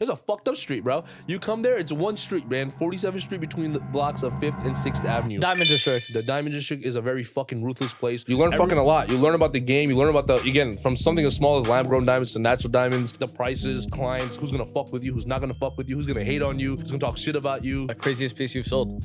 It's a fucked up street, bro. You come there, it's one street, man. 47th Street between the blocks of 5th and 6th Avenue. Diamond District. The Diamond District is a very fucking ruthless place. You learn fucking a lot. You learn about the game. You learn about again, from something as small as lab-grown diamonds to natural diamonds, the prices, clients, who's gonna fuck with you, who's not gonna fuck with you, who's gonna hate on you, who's gonna talk shit about you. The craziest piece you've sold.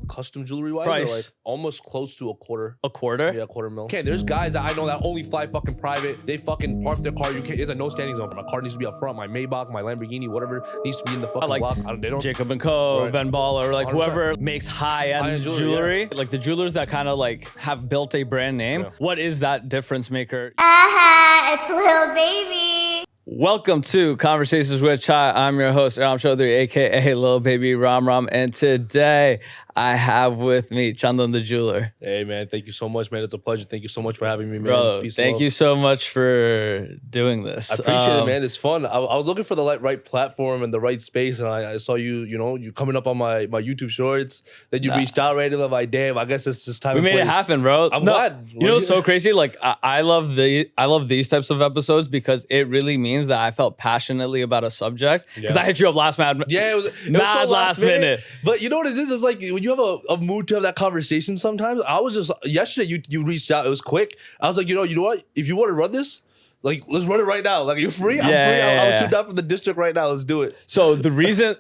Custom jewelry wise, Price. like almost close to a quarter. A quarter? Yeah, $250,000. Okay, there's guys that I know that only fly fucking private. They fucking park their car. You can't. There's a no standing zone. My car needs to be up front. My Maybach, my Lamborghini, whatever needs to be in the fucking block. They don't. Jacob and Co, Right. Ben Ball, or like 100%. whoever makes high-end jewelry. yeah. Like the jewelers that kind of like have built a brand name. Yeah. What is that difference maker? It's Lil Baby. Welcome to Conversations with Chai. I'm your host, Ram Chaudhary, aka Lil Baby Ram. And today I have with me Chandan the Jeweler. Hey man, thank you so much, man. It's a pleasure. Thank you so much for having me, man. Bro, Peace thank and you so much for doing this. I appreciate it, man. It's fun. I was looking for the right platform and the right space, and I saw you coming up on my YouTube shorts. Then you reached out right, and I'm like, damn, I guess it's this time. We made it happen, bro. I'm glad. You know, it's so crazy. Like I love these types of episodes because it really means that I felt passionately about a subject. Because I hit you up last minute. Yeah, it was mad so last minute. But you know what it is? It's like when you have a mood to have that conversation sometimes. I was just, yesterday you reached out. It was quick. I was like, you know what? If you want to run this, like, let's run it right now. Like, you're free? I'm free. I'll shoot down from the district right now. Let's do it. So the reason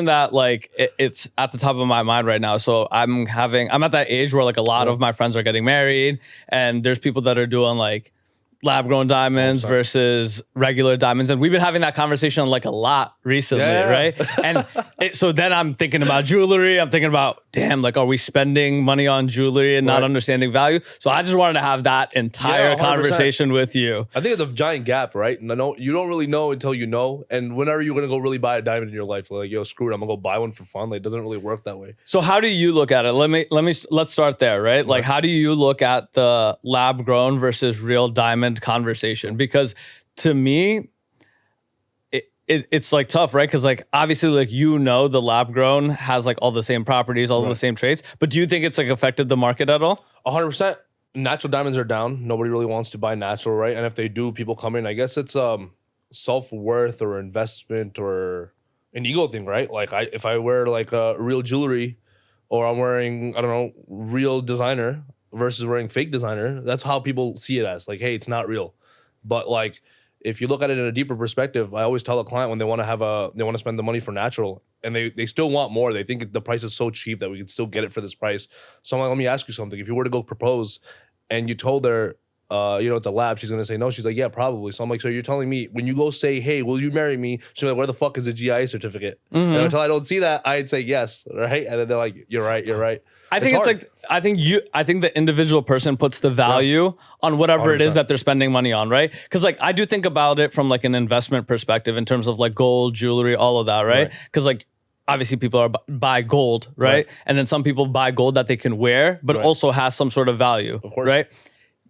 that like it's at the top of my mind right now. So I'm at that age where like a lot of my friends are getting married, and there's people that are doing like lab-grown diamonds versus regular diamonds. And we've been having that conversation like a lot recently, right? And so then I'm thinking about jewelry. I'm thinking about, damn, like, are we spending money on jewelry and not understanding value? So I just wanted to have that entire conversation with you. I think it's a giant gap, right? No, you don't really know until you know. And whenever you're going to go really buy a diamond in your life, like, yo, screw it, I'm going to go buy one for fun. Like, it doesn't really work that way. So how do you look at it? Let's start there, right? Like, how do you look at the lab-grown versus real diamond conversation? Because to me, it's like tough, right? Because like obviously like the lab grown has like all the same properties, all the same traits, but do you think it's like affected the market at all? 100%. Natural diamonds are down. Nobody really wants to buy natural, right? And if they do, people come in. I guess it's self-worth or investment or an ego thing, right? Like if I wear like real jewelry, or I'm wearing, I don't know, real designer versus wearing fake designer, that's how people see it as. Like, hey, it's not real. But like, if you look at it in a deeper perspective, I always tell a client when they want to spend the money for natural, and they still want more. They think the price is so cheap that we can still get it for this price. So I'm like, let me ask you something. If you were to go propose and you told her, it's a lab, she's going to say no. She's like, yeah, probably. So I'm like, so you're telling me when you go say, hey, will you marry me? She's like, where the fuck is the GIA certificate? And until I don't see that, I'd say yes, right? And then they're like, you're right. I think I think the individual person puts the value on whatever 100%. It is that they're spending money on, right? Because like I do think about it from like an investment perspective in terms of like gold, jewelry, all of that, right? Because like obviously people buy gold, right? And then some people buy gold that they can wear, but also has some sort of value, of course, right?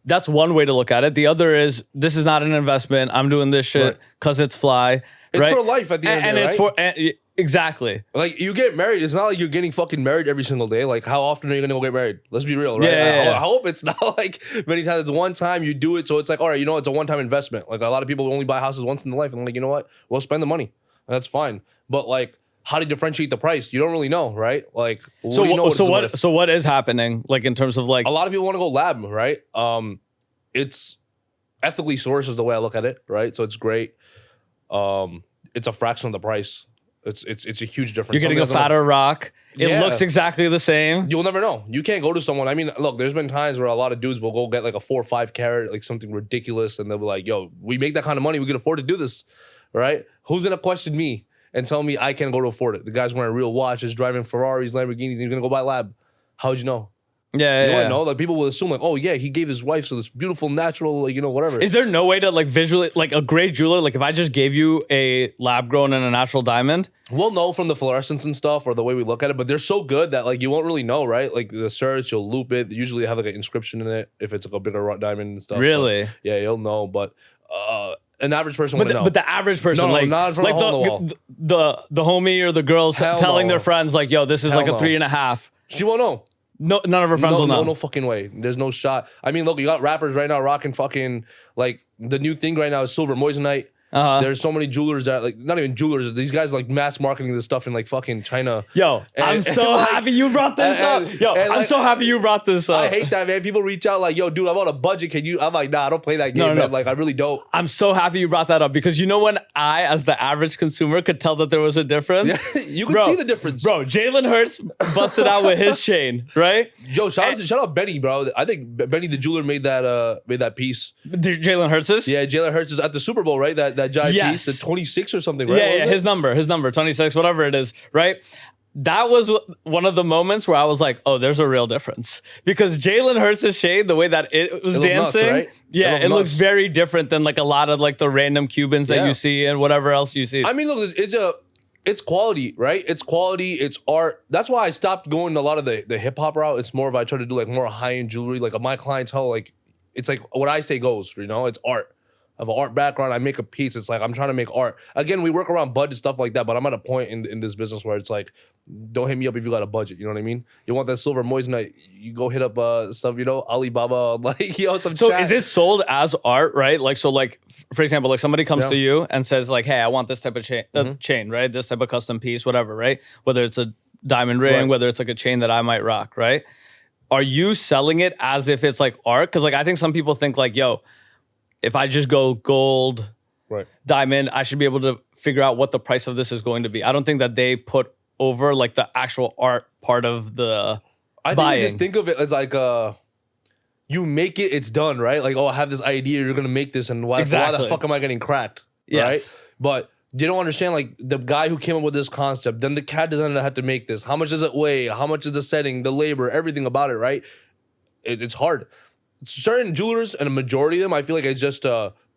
That's one way to look at it. The other is, this is not an investment. I'm doing this shit because it's fly. It's for life at the end of the day, right? It's for exactly. Like, you get married. It's not like you're getting fucking married every single day. Like, how often are you gonna go get married? Let's be real, right? I hope it's not like many times. It's one time you do it, so it's like, all right, it's a one-time investment. Like, a lot of people only buy houses once in their life, and I'm like, you know what? We'll spend the money. And that's fine. But like, how to differentiate the price? You don't really know, right? Like, so what is happening? Like, in terms of like, a lot of people want to go lab, right? It's ethically sourced is the way I look at it, right? So it's great. It's a fraction of the price. It's a huge difference. You're getting a fatter rock. It looks exactly the same. You'll never know. You can't go to someone. I mean, look, there's been times where a lot of dudes will go get like a 4 or 5 carat, like something ridiculous, and they'll be like, yo, we make that kind of money, we can afford to do this, right? Who's gonna question me and tell me I can't go to afford it? The guy's wearing real watches, driving Ferraris, Lamborghinis, and he's gonna go buy lab. How'd you know? Yeah. No, like people will assume like, oh yeah, he gave his wife so this beautiful natural, like, whatever. Is there no way to like visually, like a great jeweler, like if I just gave you a lab grown and a natural diamond? We'll know from the fluorescence and stuff or the way we look at it, but they're so good that like you won't really know, right? Like the search, you'll loop it. They usually have like an inscription in it if it's like a bigger diamond and stuff. Really? But, yeah, you'll know, but an average person would know. But the average person, like the homie or the girl telling their friends like, yo, this is like a 3.5. She won't know. No, none of her friends will know. No fucking way. There's no shot. I mean, look, you got rappers right now rocking fucking, like, the new thing right now is silver moissanite. There's so many jewelers that like not even jewelers. These guys like mass marketing this stuff in like fucking China. Yo, I'm so happy you brought this up. Yo, I'm so happy you brought this up. I hate that, man. People reach out like, yo, dude, I'm on a budget. Can you? I'm like, nah, I don't play that game. No. Like, I really don't. I'm so happy you brought that up because you know when I, as the average consumer, could tell that there was a difference. Yeah, you could see the difference, bro. Jalen Hurts busted out with his chain, right? Yo, shout out Benny, bro. I think Benny the jeweler made that piece. Jalen Hurts? Yeah, Jalen Hurts is at the Super Bowl, right? That giant piece, the 26 or something, right? Yeah, his number, 26, whatever it is, right? That was one of the moments where I was like, oh, there's a real difference. Because Jalen Hurts' shade, the way that it was dancing, nuts, right? it looks very different than like a lot of like the random Cubans that you see and whatever else you see. I mean, look, it's quality, right? It's quality, it's art. That's why I stopped going a lot of the hip hop route. It's more of I try to do like more high-end jewelry. Like my clientele, like it's like what I say goes, you know, it's art. I have an art background. I make a piece. It's like I'm trying to make art. Again, we work around budget stuff like that, but I'm at a point in this business where it's like, don't hit me up if you got a budget. You know what I mean? You want that silver moissanite? You go hit up some, you know, Alibaba, like some. So chat. is it sold as art, right? Like so, like for example, like somebody comes to you and says like, hey, I want this type of chain, right? This type of custom piece, whatever, right? Whether it's a diamond ring, whether it's like a chain that I might rock, right? Are you selling it as if it's like art? Because like I think some people think like, yo, if I just go gold, diamond, I should be able to figure out what the price of this is going to be. I don't think that they put over like the actual art part of the I buying. think you just think of it as like you make it, it's done, right? Like, oh, I have this idea, you're gonna make this, and why the fuck am I getting cracked? Yes. Right? But you don't understand like the guy who came up with this concept, then the CAD designer had to make this. How much does it weigh? How much is the setting, the labor, everything about it, right? It's hard. Certain jewelers and a majority of them, I feel like it's just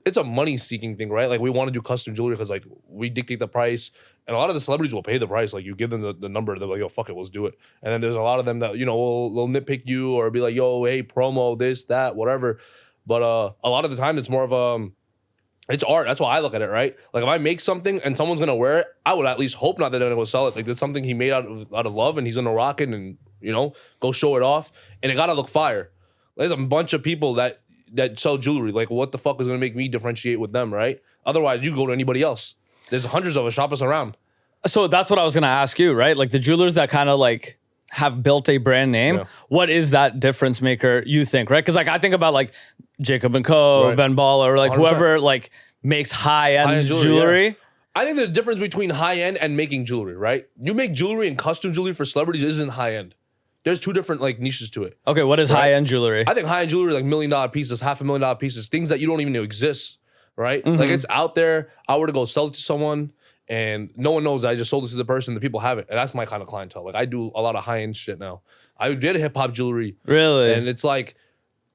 it's a money seeking thing, right? Like we want to do custom jewelry because like we dictate the price, and a lot of the celebrities will pay the price. Like you give them the number, they're like, yo, fuck it, let's do it. And then there's a lot of them that you know will nitpick you or be like, yo, hey, promo this, that, whatever. But a lot of the time, it's more of it's art. That's why I look at it, right? Like if I make something and someone's gonna wear it, I would at least hope not that they're gonna go sell it. Like there's something he made out of love, and he's gonna rock it and you know go show it off, and it gotta look fire. There's a bunch of people that sell jewelry. Like, what the fuck is going to make me differentiate with them, right? Otherwise, you go to anybody else. There's hundreds of us. Shop us around. So that's what I was going to ask you, right? Like the jewelers that kind of like have built a brand name. Yeah. What is that difference maker you think, right? Because like I think about like Jacob & Co., Ben Baller, or like 100%. Whoever like makes high-end jewelry. Yeah. I think the difference between high-end and making jewelry, right? You make jewelry and custom jewelry for celebrities isn't high-end. There's two different like niches to it. Okay, what is high-end jewelry? I think high-end jewelry like $1 million pieces, $500,000 pieces, things that you don't even know exist, right? Like it's out there. I were to go sell it to someone and no one knows that I just sold it to the person, the people have it. And that's my kind of clientele. Like I do a lot of high-end shit now. I did hip-hop jewelry. Really? And it's like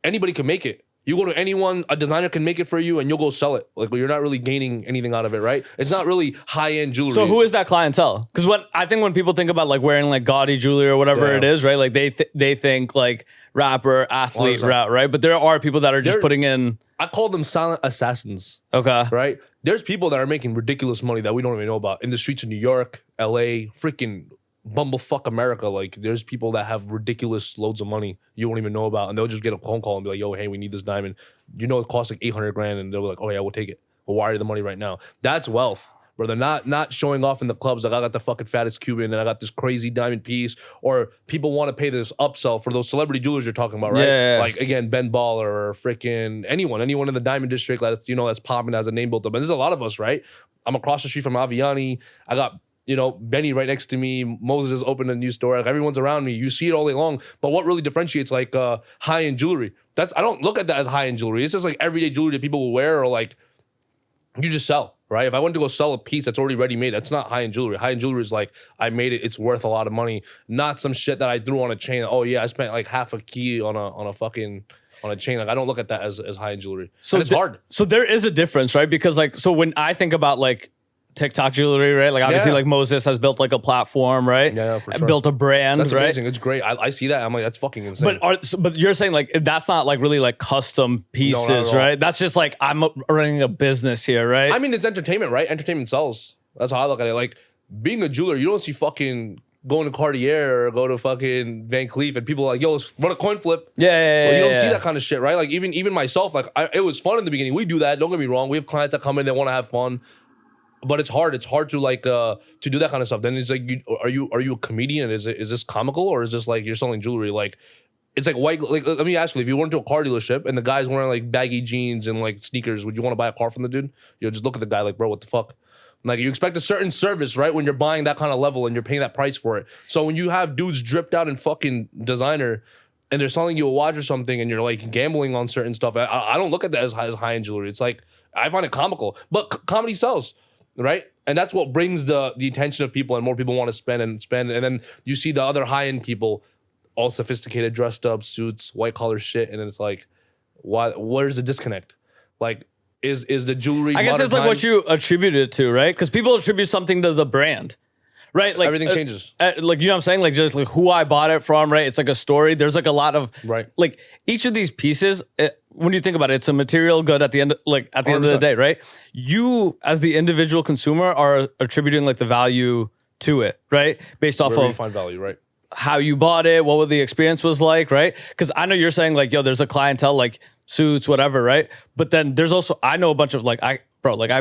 anybody can make it. You go to anyone, a designer can make it for you and you'll go sell it. Like you're not really gaining anything out of it, right? It's not really high-end jewelry. So who is that clientele? Because I think when people think about like wearing like gaudy jewelry or whatever it is, right? Like they think like rapper, athlete route, right? But there are people that are just putting in... I call them silent assassins. Okay. Right? There's people that are making ridiculous money that we don't even know about in the streets of New York, LA, freaking bumblefuck America. Like there's people that have ridiculous loads of money you won't even know about, and they'll just get a phone call and be like, yo, hey, we need this diamond. You know it costs like 800 grand, and they're like, oh yeah, we'll take it. We'll wire the money right now. That's wealth, brother. Not showing off in the clubs like I got the fucking fattest Cuban and I got this crazy diamond piece, or people want to pay this upsell for those celebrity jewelers you're talking about, right? Yeah. Like again, Ben Baller or freaking anyone in the diamond district that's that's popping, has a name built up. And there's a lot of us, right? I'm across the street from Aviani. I got Benny right next to me. Moses has opened a new store. Like everyone's around me. You see it all day long. But what really differentiates like high-end jewelry? I don't look at that as high-end jewelry. It's just like everyday jewelry that people will wear or like you just sell, right? If I went to go sell a piece that's already ready-made, that's not high-end jewelry. High-end jewelry is like, I made it, it's worth a lot of money. Not some shit that I threw on a chain. Oh yeah, I spent like half a key on a chain. Like I don't look at that as high-end jewelry. So it's hard. So there is a difference, right? Because like, so when I think about like TikTok jewelry, right? Like obviously like Moses has built like a platform, right? Yeah, for sure. Built a brand, that's right? Amazing. It's great. I see that. I'm like, that's fucking insane. But you're saying like that's not like really like custom pieces, right? That's just like I'm running a business here, right? I mean, it's entertainment, right? Entertainment sells. That's how I look at it. Like being a jeweler, you don't see fucking going to Cartier or go to fucking Van Cleef and people are like, yo, let's run a coin flip. Yeah. Well, you don't see that kind of shit, right? Like even myself, like it was fun in the beginning. We do that. Don't get me wrong. We have clients that come in, they want to have fun, but it's hard. It's hard to like to do that kind of stuff. Then it's like, are you a comedian? Is this comical or is this like you're selling jewelry? Like it's like white. Like let me ask you, if you went to a car dealership and the guy's wearing like baggy jeans and like sneakers, would you want to buy a car from the dude? You'll just look at the guy like, bro, what the fuck? Like you expect a certain service, right? When you're buying that kind of level and you're paying that price for it. So when you have dudes dripped out in fucking designer and they're selling you a watch or something and you're like gambling on certain stuff, I don't look at that as high-end jewelry. It's like, I find it comical, but comedy sells, right? And that's what brings the attention of people and more people want to spend. And then you see the other high-end people, all sophisticated, dressed up, suits, white collar shit. And then it's like, where's the disconnect? Like, is the jewelry? I guess it's like what you attribute it to, right? Because people attribute something to the brand, right? Like everything changes. Like you know what I'm saying? Like just like who I bought it from, right? It's like a story. There's like a lot of right. Like each of these pieces, when you think about it, it's a material good at the end. Like at the end of the day, right? You as the individual consumer are attributing like the value to it, right? Based off Wherever of you find value, right? How you bought it, what the experience was like, right? Because I know you're saying like, yo, there's a clientele like suits, whatever, right? But then there's also, I know a bunch of like, I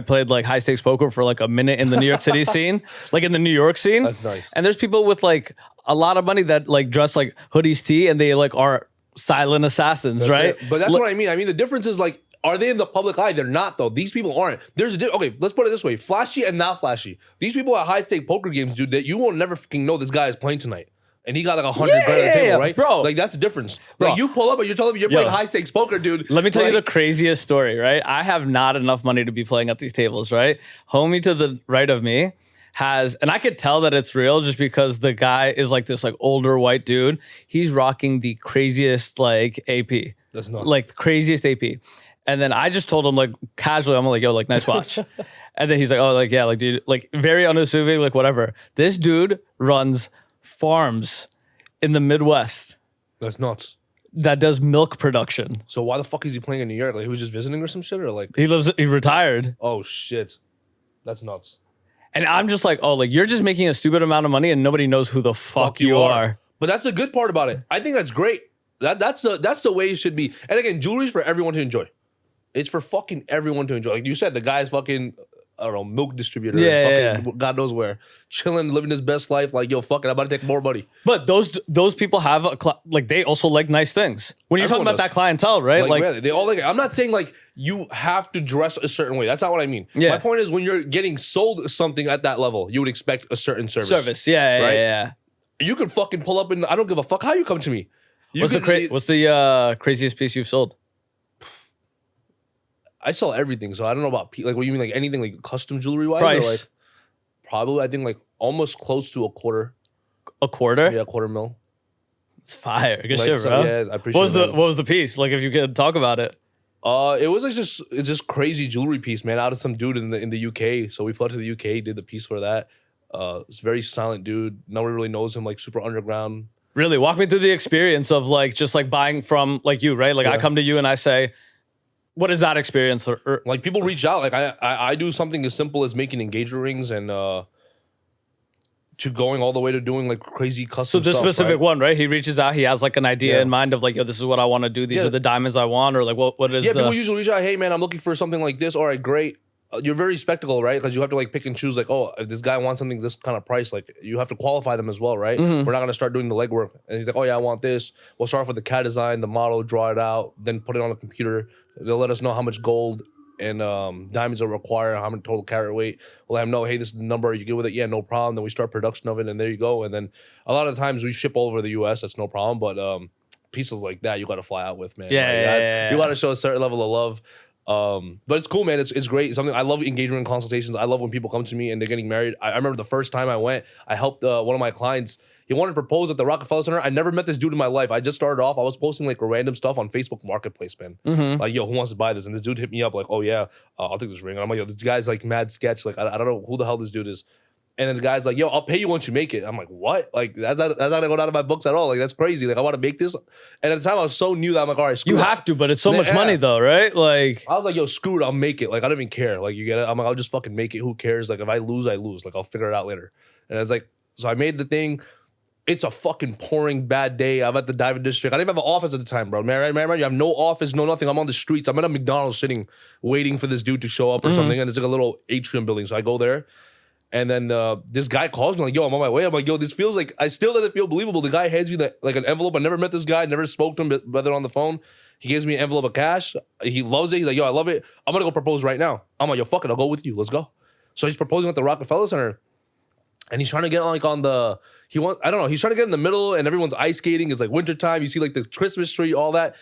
played like high stakes poker for like a minute in the New York City scene, like in the New York scene. That's nice. And there's people with like a lot of money that like dress like hoodies tee and they like are silent assassins, That's right? it. But that's what I mean. I mean, the difference is like, are they in the public eye? They're not though. These people aren't. There's okay, let's put it this way. Flashy and not flashy. These people at high stake poker games, dude, that you will never fucking know this guy is playing tonight. And he got like 100 grand on the table, right? Bro. Like that's the difference. Bro. Like you pull up and you're telling me you're playing high stakes poker, dude. Let me tell you Like, the craziest story, right? I have not enough money to be playing at these tables, right? Homie to the right of me has, and I could tell that it's real just because the guy is like this like older white dude. He's rocking the craziest like AP. That's nuts. Like the craziest AP. And then I just told him like casually, I'm like, yo, like nice watch. And then he's like, oh, like, yeah, like dude, like very unassuming, like whatever. This dude runs farms in the Midwest that's nuts. that does milk production. So why the fuck is he playing in New York? Like he was just visiting or some shit, or like He retired. oh shit, that's nuts. And I'm just like, oh, like you're just making a stupid amount of money and nobody knows who the fuck you are. But that's the good part about it. I think that's great. That's the way it should be. And again, jewelry's for everyone to enjoy. It's for fucking everyone to enjoy. Like you said, the guy's fucking, I don't know, milk distributor. Fucking God knows where. Chilling, living his best life. Like, yo, fuck it, I'm about to take more money. But those people have like they also like nice things. When you're Everyone talking about does. that clientele, right? Like man, they all like it. I'm not saying like you have to dress a certain way. That's not what I mean. Yeah. My point is when you're getting sold something at that level, you would expect a certain service. Yeah, right? yeah. You could fucking pull up and I don't give a fuck how you come to me. What's the craziest piece you've sold? I sell everything, so I don't know about like what you mean, like anything like custom jewelry wise. Price. Or like probably I think like almost close to a quarter. A quarter? Yeah, quarter mil. It's fire. Good Like, shit, so, bro. yeah, I appreciate What was the piece? Like if you could talk about it. It was like it's just crazy jewelry piece, man, out of some dude in the UK. So we flew to the UK, did the piece for that. It's very silent dude. Nobody really knows him, like super underground. Really, walk me through the experience of like just like buying from like you, right? Like I come to you and I say, what is that experience? Or Like people reach out. Like I do something as simple as making engagement rings and to going all the way to doing like crazy custom so this stuff, specific right? one, right? He reaches out. He has like an idea Yeah. in mind of like, yo, this is what I want to do. These Yeah. are the diamonds I want, or like what is Yeah, the people usually reach out. Hey, man, I'm looking for something like this. All right, great. You're very spectacle, right? Because you have to like pick and choose. Like, oh, if this guy wants something this kind of price, like you have to qualify them as well, right? Mm-hmm. We're not gonna start doing the legwork. And he's like, oh yeah, I want this. We'll start off with the CAD design, the model, draw it out, then put it on a computer. They'll let us know how much gold and diamonds are required, how much total carat weight. We'll let them know, hey, this is the number. You get with it? Yeah, no problem. Then we start production of it, and there you go. And then a lot of times we ship all over the U.S. That's no problem. But pieces like that, you got to fly out with, man. Yeah, Like, yeah. You got to show a certain level of love. But it's cool, man. It's great. Something I love engagement consultations. I love when people come to me and they're getting married. I remember the first time I went, I helped one of my clients. He wanted to propose at the Rockefeller Center. I never met this dude in my life. I just started off. I was posting like random stuff on Facebook Marketplace, man. Like, yo, who wants to buy this? And this dude hit me up like, oh yeah, I'll take this ring. And I'm like, yo, this guy's like mad sketch. Like, I don't know who the hell this dude is. And then the guy's like, yo, I'll pay you once you make it. I'm like, what? Like, that's not going out of my books at all. Like, that's crazy. Like, I want to make this. And at the time, I was so new that I'm like, all right, screw you it. have to, but it's so much Yeah. money though, right? Like I was like, yo, screw it. I'll make it. Like, I don't even care. Like, you get it? I'm like, I'll just fucking make it. Who cares? Like, if I lose, I lose. Like, I'll figure it out later. And it's like, So I made the thing. It's a fucking pouring bad day. I'm at the Diamond District. I didn't even have an office at the time, bro. Man, you have no office, no nothing. I'm on the streets. I'm at a McDonald's sitting, waiting for this dude to show up or something. And there's like a little atrium building. So I go there. And then this guy calls me like, yo, I'm on my way. I'm like, yo, this feels like, I still doesn't feel believable. The guy hands me like an envelope. I never met this guy, never spoke to him, whether on the phone. He gives me an envelope of cash. He loves it. He's like, yo, I love it. I'm going to go propose right now. I'm like, yo, fuck it. I'll go with you. Let's go. So he's proposing at the Rockefeller Center. And he's trying to get like on the, I don't know, he's trying to get in the middle and everyone's ice skating. It's like wintertime. You see like the Christmas tree, all that.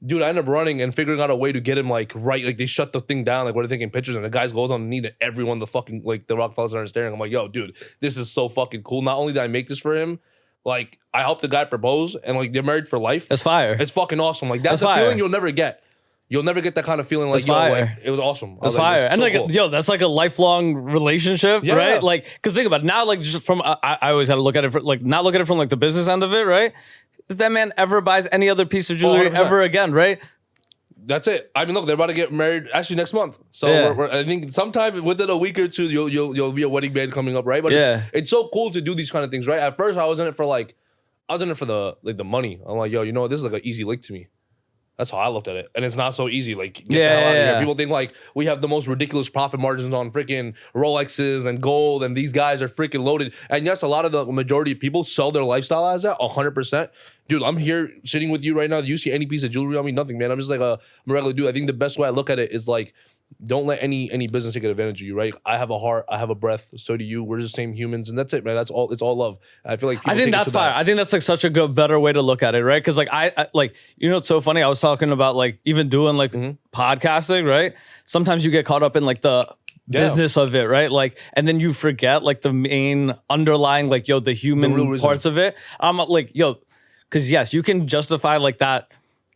Dude, I end up running and figuring out a way to get him like right. Like they shut the thing down. Like we're taking pictures and the guys goes on the knee and everyone, the fucking like the Rockefeller Center is staring. I'm like, yo, dude, this is so fucking cool. Not only did I make this for him, like I helped the guy propose and like they're married for life. That's fire. It's fucking awesome. Like that's a feeling you'll never get. You'll never get that kind of feeling like, yo, like, it was awesome. That's fire. And so like, cool. Yo, that's like a lifelong relationship, right? Like, because think about it, now, like just from, I always had to look at it, not look at it from like the business end of it, right? If that man ever buys any other piece of jewelry 100%. Ever again, right? That's it. I mean, look, they're about to get married actually next month. So I think sometime within a week or two, you'll be a wedding band coming up, right? But it's so cool to do these kind of things, right? At first, I was in it for the money. I'm like, yo, you know what? This is like an easy lick to me. That's how I looked at it. And it's not so easy. Like, get the hell out of here. People think like we have the most ridiculous profit margins on freaking Rolexes and gold, and these guys are freaking loaded. And yes, a lot of the majority of people sell their lifestyle as that, 100%. Dude, I'm here sitting with you right now. Do you see any piece of jewelry on me? Nothing, man. I'm just like I'm a regular dude. I think the best way I look at it is like, don't let any business take advantage of you, right? I have a heart, I have a breath, so do you. We're just the same humans, and that's it, man. That's all. It's all love. I feel like I think that's fire. I think that's like such a good, better way to look at it, right? Because like I like, you know, it's so funny. I was talking about like even doing like podcasting, right? Sometimes you get caught up in like the business of it, right? Like, and then you forget like the main underlying like, yo, the human parts of it. I'm like, yo, because yes, you can justify like that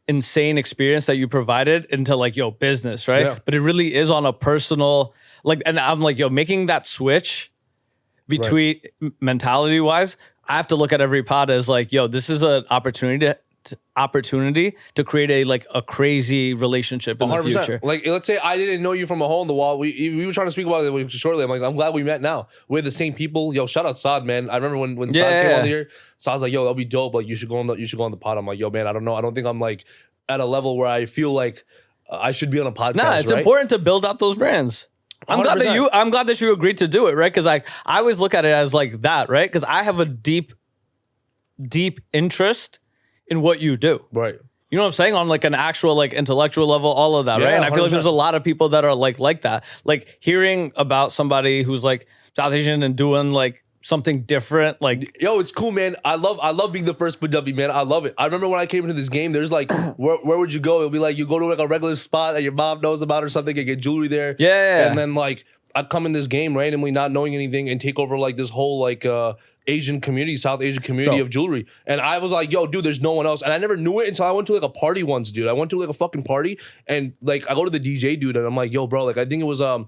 insane experience that you provided into like, yo, business, right? Yeah. But it really is on a personal, like, and I'm like, yo, making that switch between mentality wise, I have to look at every pod as like, yo, this is an opportunity to create a crazy relationship in 100%. The future. Like, let's say I didn't know you from a hole in the wall. We were trying to speak about it shortly. I'm like, I'm glad we met now. We're the same people. Yo, shout out Saad, man. I remember when Saad came on here, Saad's like, yo, that'll be dope. Like, you should go on the pod. I'm like, yo, man, I don't know. I don't think I'm like at a level where I feel like I should be on a podcast. Nah, it's important to build up those brands. I'm 100%. glad that you agreed to do it, right? Because I always look at it as like that, right? Because I have a deep interest in what you do. Right. You know what I'm saying? On like an actual like intellectual level, all of that, right? And I feel 100%. Like there's a lot of people that are like that. Like hearing about somebody who's like South Asian and doing like something different, like, yo, it's cool, man. I love being the first Punjabi, man. I love it. I remember when I came into this game, there's like, where would you go? It'll be like you go to like a regular spot that your mom knows about or something and get jewelry there. Yeah. And then like I'd come in this game randomly, not knowing anything, and take over like this whole like Asian community, South Asian community of jewelry. And I was like, yo, dude, there's no one else. And I never knew it until I went to like a party once, dude. I went to like a fucking party and like I go to the DJ dude and I'm like, yo, bro, like I think it was a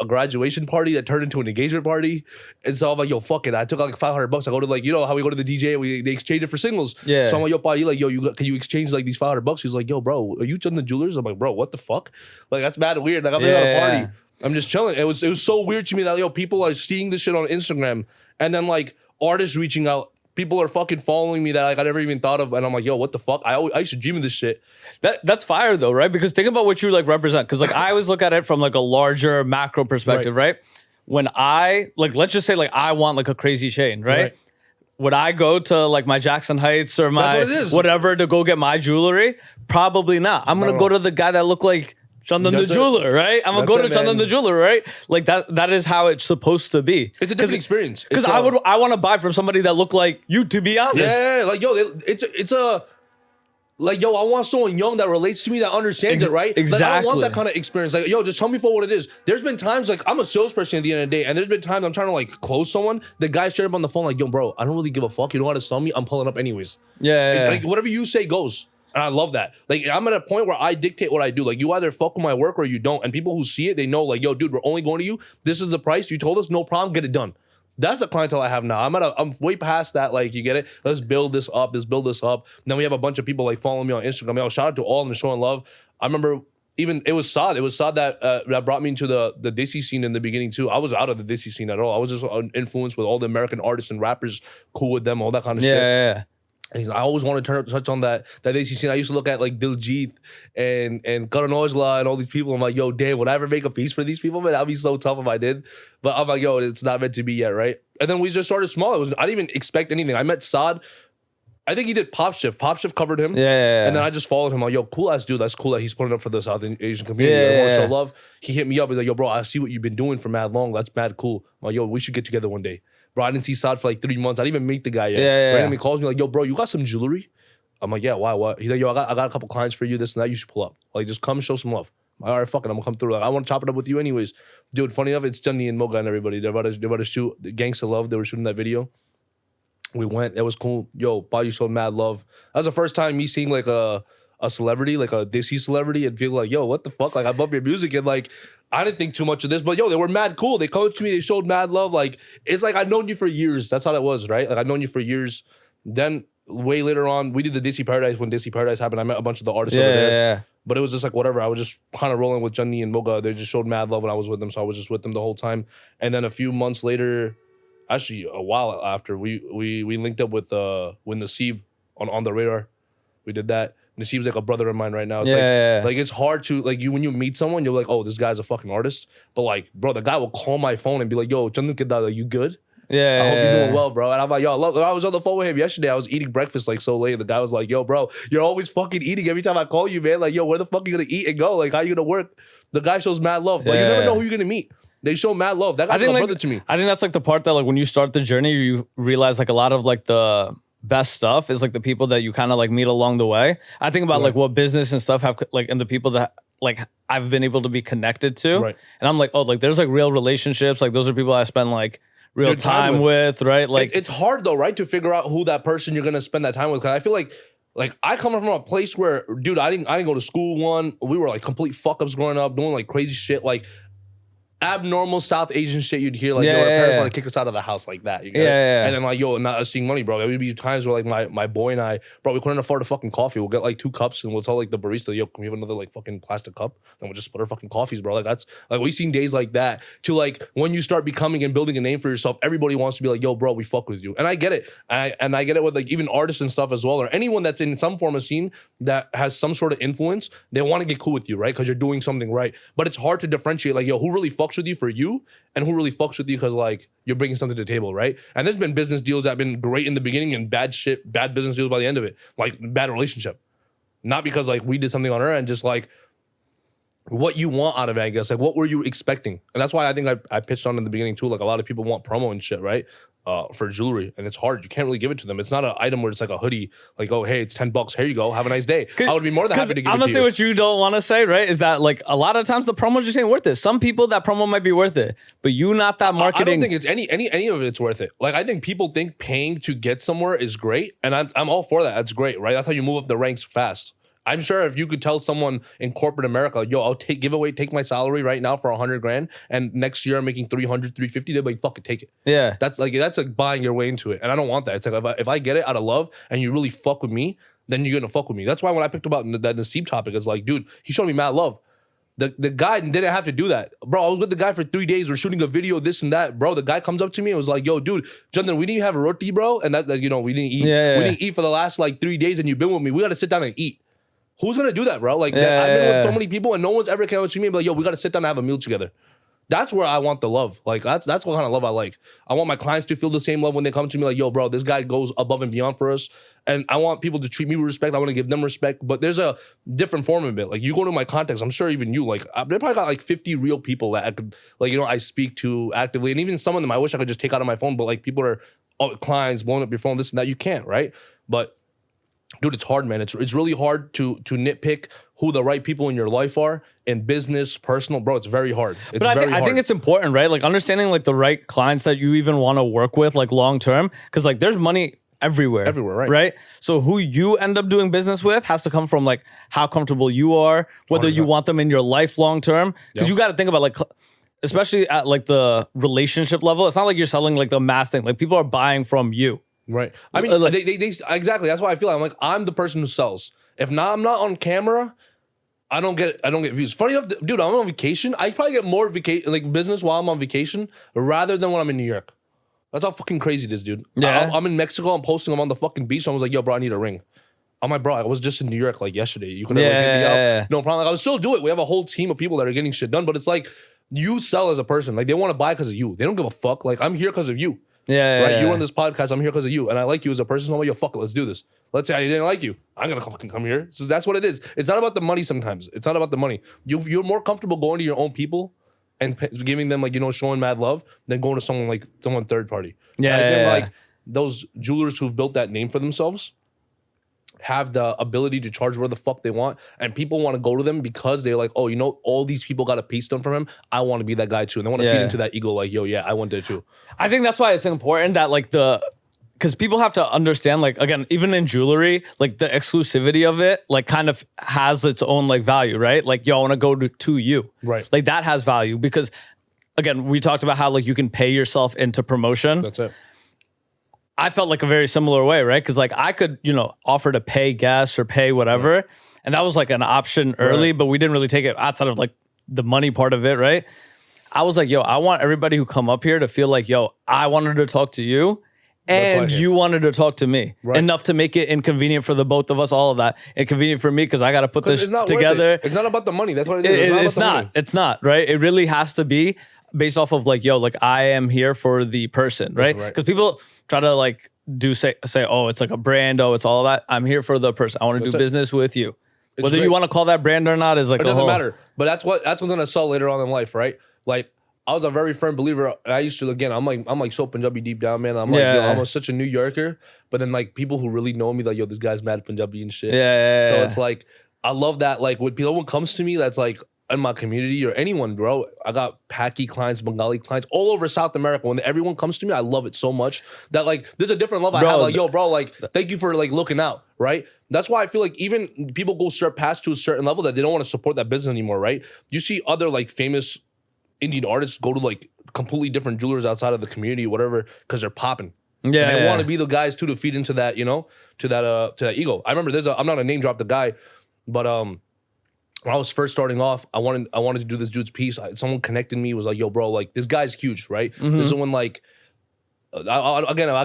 graduation party that turned into an engagement party. And so I'm like, yo, fuck it. I took like $500. I go to like, you know how we go to the DJ, they exchange it for singles. Yeah. So I'm like, yo, buddy, like, yo, can you exchange like these $500? He's like, yo, bro, are you Chandan the Jewelers? I'm like, bro, what the fuck? Like, that's mad weird. Like, I'm at a party. I'm just chilling. It was so weird to me that, yo, people are seeing this shit on Instagram and then like artists reaching out. People are fucking following me that like I never even thought of, and I'm like, yo, what the fuck? I used to dream of this shit. That's fire though, right? Because think about what you like represent. Because like I always look at it from like a larger macro perspective, right? When I like, let's just say like I want like a crazy chain, right? Would I go to like my Jackson Heights or my whatever to go get my jewelry? Probably not. I'm gonna go to the guy that looked like Chandan the Jeweler, right? I'm gonna go to Chandan the Jeweler, right? Like that is how it's supposed to be. It's a different experience. Because I want to buy from somebody that looked like you, to be honest. Yeah, like yo, it's a like yo, I want someone young that relates to me that understands it, right? Exactly. Like, I want that kind of experience. Like yo, just tell me for what it is. There's been times like I'm a salesperson at the end of the day, and there's been times I'm trying to like close someone. The guy straight up on the phone like, yo, bro, I don't really give a fuck. You don't want to sell me? I'm pulling up anyways. Yeah. Like whatever you say goes. And I love that. Like, I'm at a point where I dictate what I do. Like, you either fuck with my work or you don't. And people who see it, they know, like, yo, dude, we're only going to you. This is the price. You told us, no problem, get it done. That's the clientele I have now. I'm way past that. Like, you get it? Let's build this up. And then we have a bunch of people, like, following me on Instagram. Yo, shout out to all of them showing love. I remember even it was Saad. It was Saad that brought me into the Desi scene in the beginning too. I was out of the Desi scene at all. I was just influenced with all the American artists and rappers, cool with them, all that kind of shit. Yeah. And I always wanted to touch on that Desi scene. I used to look at like Diljit and Karan Aujla and all these people. I'm like, yo, damn, would I ever make a piece for these people? Man, that'd be so tough if I did. But I'm like, yo, it's not meant to be yet, right? And then we just started small. I didn't even expect anything. I met Saad. I think he did Pop Shift. Pop Shift covered him. Yeah. And then I just followed him. Like, yo, cool ass dude. That's cool that he's putting up for the South Asian community. I want to show love. He hit me up. He's like, yo, bro, I see what you've been doing for mad long. That's mad cool. I'm like, yo, we should get together one day. Bro, I didn't see Saad for like 3 months. I didn't even meet the guy yet. Randomly calls me like, yo, bro, you got some jewelry? I'm like, yeah, why, what? He's like, yo, I got a couple clients for you, this and that. You should pull up. Like, just come show some love. I'm like, all right, fuck it, I'm gonna come through. Like, I want to chop it up with you anyways. Dude, funny enough, it's Chandan and Moga and everybody. They're about to shoot Gangsta Love. They were shooting that video. We went. It was cool. Yo, Body showed mad love. That was the first time me seeing like a celebrity, like a Desi celebrity, and feel like, yo, what the fuck? Like, I love your music. And like, I didn't think too much of this, but yo, they were mad cool. They coached me. They showed mad love. Like, it's like I've known you for years. That's how it was, right? Like, I've known you for years. Then way later on, we did the Desi Paradise. When Desi Paradise happened, I met a bunch of the artists over there. But it was just like whatever. I was just kind of rolling with Johnny and Moga. They just showed mad love when I was with them, so I was just with them the whole time. And then a few months later, actually a while after, we linked up with Nasib on the radar. We did that. Nasib's like a brother of mine right now. It's like it's hard to like when you meet someone, you're like, oh, this guy's a fucking artist. But like, bro, the guy will call my phone and be like, yo, Chandan Kedda, are you good? I hope you're doing well, bro. And I'm like, yo, look, I was on the phone with him yesterday. I was eating breakfast like so late. The guy was like, yo, bro, you're always fucking eating every time I call you, man. Like, yo, where the fuck are you gonna eat and go? Like, how you gonna work? The guy shows mad love. But you never know who you're gonna meet. They show mad love. That guy's a brother to me. I think that's like the part that like when you start the journey, you realize like a lot of like the best stuff is like the people that you kind of like meet along the way. I think about like what business and stuff have like, and the people that like I've been able to be connected to. Right. And I'm like, oh, like there's like real relationships. Like those are people I spend like real time with, right? Like it's hard though, right, to figure out who that person you're gonna spend that time with. Cause I feel like I come from a place where, dude, I didn't go to school. We were like complete fuck ups growing up, doing like crazy shit, like abnormal South Asian shit you'd hear, like, yo, our parents want to kick us out of the house like that. You get it? And then like, yo, not us seeing money, bro. There would be times where like my boy and I, bro, we couldn't afford a fucking coffee. We'll get like 2 cups and we'll tell like the barista, yo, can we have another like fucking plastic cup? And we'll just split our fucking coffees, bro. Like that's like we've seen days like that. To like when you start becoming and building a name for yourself, everybody wants to be like, yo, bro, we fuck with you. And I get it. I get it with like even artists and stuff as well, or anyone that's in some form of scene that has some sort of influence. They want to get cool with you, right? Because you're doing something right. But it's hard to differentiate like, yo, who really fucks with you for you and who really fucks with you because like you're bringing something to the table, right? And there's been business deals that have been great in the beginning and bad business deals by the end of it, like bad relationship. Not because like we did something on our end, just like what you want out of it, I guess. Like what were you expecting? And that's why I think I pitched on in the beginning too. Like a lot of people want promo and shit, right? For jewelry, and it's hard. You can't really give it to them. It's not an item where it's like a hoodie, like, oh, hey, it's $10. Here you go. Have a nice day. I would be more than happy to give it to you. I'm gonna say what you don't want to say, right? Is that like a lot of times the promo just ain't worth it. Some people that promo might be worth it, but you not that marketing. I don't think it's any of it's worth it. Like I think people think paying to get somewhere is great, and I'm all for that. That's great, right? That's how you move up the ranks fast. I'm sure if you could tell someone in corporate America, yo, I'll take my salary right now for $100,000, and next year I'm making 300, 350, they'll be like, fuck it, take it. Yeah. That's like buying your way into it. And I don't want that. It's like if I get it out of love and you really fuck with me, then you're gonna fuck with me. That's why when I picked about that Nasib topic, it's like, dude, he showed me mad love. The guy didn't have to do that. Bro, I was with the guy for 3 days. We're shooting a video, this and that. Bro, the guy comes up to me and was like, yo, dude, Chandan, we didn't have a roti, bro. And that, we didn't eat. We didn't eat for the last like 3 days and you've been with me. We gotta sit down and eat. Who's gonna do that, bro? Like I've been with so many people and no one's ever came up to me and be like, yo, we gotta sit down and have a meal together. That's where I want the love. Like that's what kind of love I like. I want my clients to feel the same love when they come to me, like, yo, bro, this guy goes above and beyond for us. And I want people to treat me with respect. I want to give them respect. But there's a different form of it. Like you go to my contacts, I'm sure even you, like they probably got like 50 real people that I could, like, I speak to actively. And even some of them I wish I could just take out of my phone, but like people are clients blowing up your phone, this and that. You can't, right? But dude, it's hard, man. It's really hard to nitpick who the right people in your life are in business, personal, bro. It's very hard. But I think it's important, right? Like understanding like the right clients that you even want to work with, like long term, because like there's money everywhere, right? So who you end up doing business with has to come from like how comfortable you are, whether 100%. You want them in your life long term, because you got to think about like. Especially at like the relationship level, it's not like you're selling like the mass thing. Like people are buying from you. Right. I mean, they exactly. That's why I feel like I'm the person who sells. If not, I'm not on camera. I don't get views. Funny enough, dude, I'm on vacation. I probably get more business while I'm on vacation rather than when I'm in New York. That's how fucking crazy it is, dude. Yeah. I'm in Mexico. I'm posting. I'm on the fucking beach. I was like, yo, bro, I need a ring. I'm like, bro, I was just in New York like yesterday. You could have hit me out. No problem. Like, I would still do it. We have a whole team of people that are getting shit done, but it's like you sell as a person. Like they want to buy because of you. They don't give a fuck. Like I'm here because of you. Right? You on this podcast, I'm here because of you. And I like you as a person. So I'm like, yo, fuck it, let's do this. Let's say I didn't like you. I'm gonna fucking come here. So that's what it is. It's not about the money sometimes. It's not about the money. You're more comfortable going to your own people and giving them showing mad love than going to someone third party. Like those jewelers who've built that name for themselves have the ability to charge where the fuck they want, and people want to go to them because they're like, oh, all these people got a piece done from him. I want to be that guy too, and they want to feed into that ego, like, yo, yeah, I want it too. I think that's why it's important that because people have to understand, again, even in jewelry, the exclusivity of it, kind of has its own value, right? Like, yo, I want to go to you, right? Like that has value because, again, we talked about how you can pay yourself into promotion. That's it. I felt a very similar way, right? Because I could, offer to pay guests or pay whatever. Right. And that was an option early, but we didn't really take it outside of the money part of it, right? I was like, yo, I want everybody who come up here to feel like, yo, I wanted to talk to you and you wanted to talk to me. Right. Enough to make it inconvenient for the both of us, all of that. Inconvenient for me because I got to put this together. It's not about the money. That's what it is. It's not, right? It really has to be based off of I am here for the person, right? Because people try to say, oh, it's a brand, oh, it's all that. I'm here for the person. I want to do business with you. Whether you want to call that brand or not is it doesn't matter. But that's what's gonna sell later on in life, right? Like I was a very firm believer. I used to I'm so Punjabi deep down, man. I'm I'm such a New Yorker. But then people who really know me, yo, this guy's mad Punjabi and shit. So it's I love that. When someone comes to me that's in my community or anyone, bro, I got Paki clients, Bengali clients all over South America. When everyone comes to me, I love it so much that there's a different love I have. Yo, bro, thank you for looking out, right? That's why I feel even people go past to a certain level that they don't want to support that business anymore, right? You see other famous Indian artists go to completely different jewelers outside of the community, whatever, because they're popping. Yeah, and they want to be the guys too to feed into that, to that ego. I remember I'm not gonna name drop the guy, but when I was first starting off, I wanted to do this dude's piece. Someone connected me, was like, yo, bro, this guy's huge, right? Mm-hmm. This is when I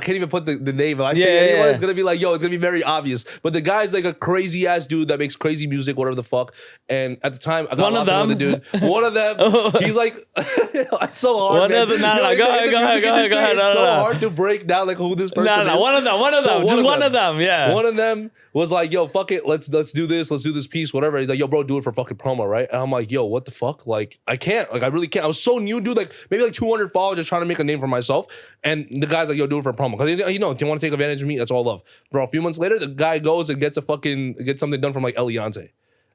can't even put the name. If I say anyone, it's gonna be yo, it's gonna be very obvious. But the guy's a crazy ass dude that makes crazy music, whatever the fuck. And at the time, I got one of them. The dude. One of them. He's it's so hard. One of them. Go ahead. It's so hard to break down who this person is. One of them. Just one of them. Yeah. One of them was yo, fuck it, let's do this. Let's do this piece, whatever. He's like, yo, bro, do it for fucking promo, right? And I'm like, yo, what the fuck? I can't. I really can't. I was so new, dude. Maybe 200 followers, just trying to make a name for myself. And the guy's like, yo, do it for a promo. Because, do you want to take advantage of me? That's all love. Bro, a few months later, the guy goes and gets something done from Eliante.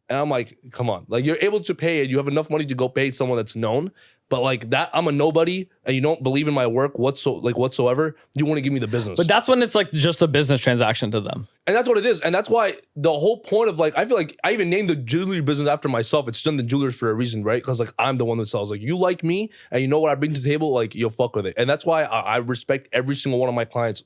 And I'm like, come on. You're able to pay it. You have enough money to go pay someone that's known. But that, I'm a nobody and you don't believe in my work whatsoever. You want to give me the business. But that's when it's just a business transaction to them. And that's what it is. And that's why the whole point of I feel I even named the jewelry business after myself. It's Chandan the Jeweler for a reason, right? Because I'm the one that sells. You like me and you know what I bring to the table, you'll fuck with it. And that's why I respect every single one of my clients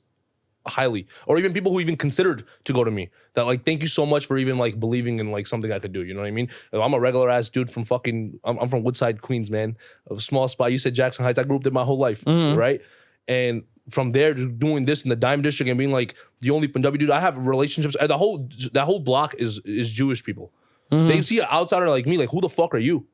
highly, or even people who even considered to go to me that thank you so much for even believing in something I could do. You know what I mean? I'm a regular ass dude from I'm from Woodside, Queens, man, a small spot. You said Jackson Heights. I grew up there my whole life, right? And from there to doing this in the Diamond District and being the only Punjabi dude, I have relationships. That whole block is Jewish people. They see an outsider like me, who the fuck are you?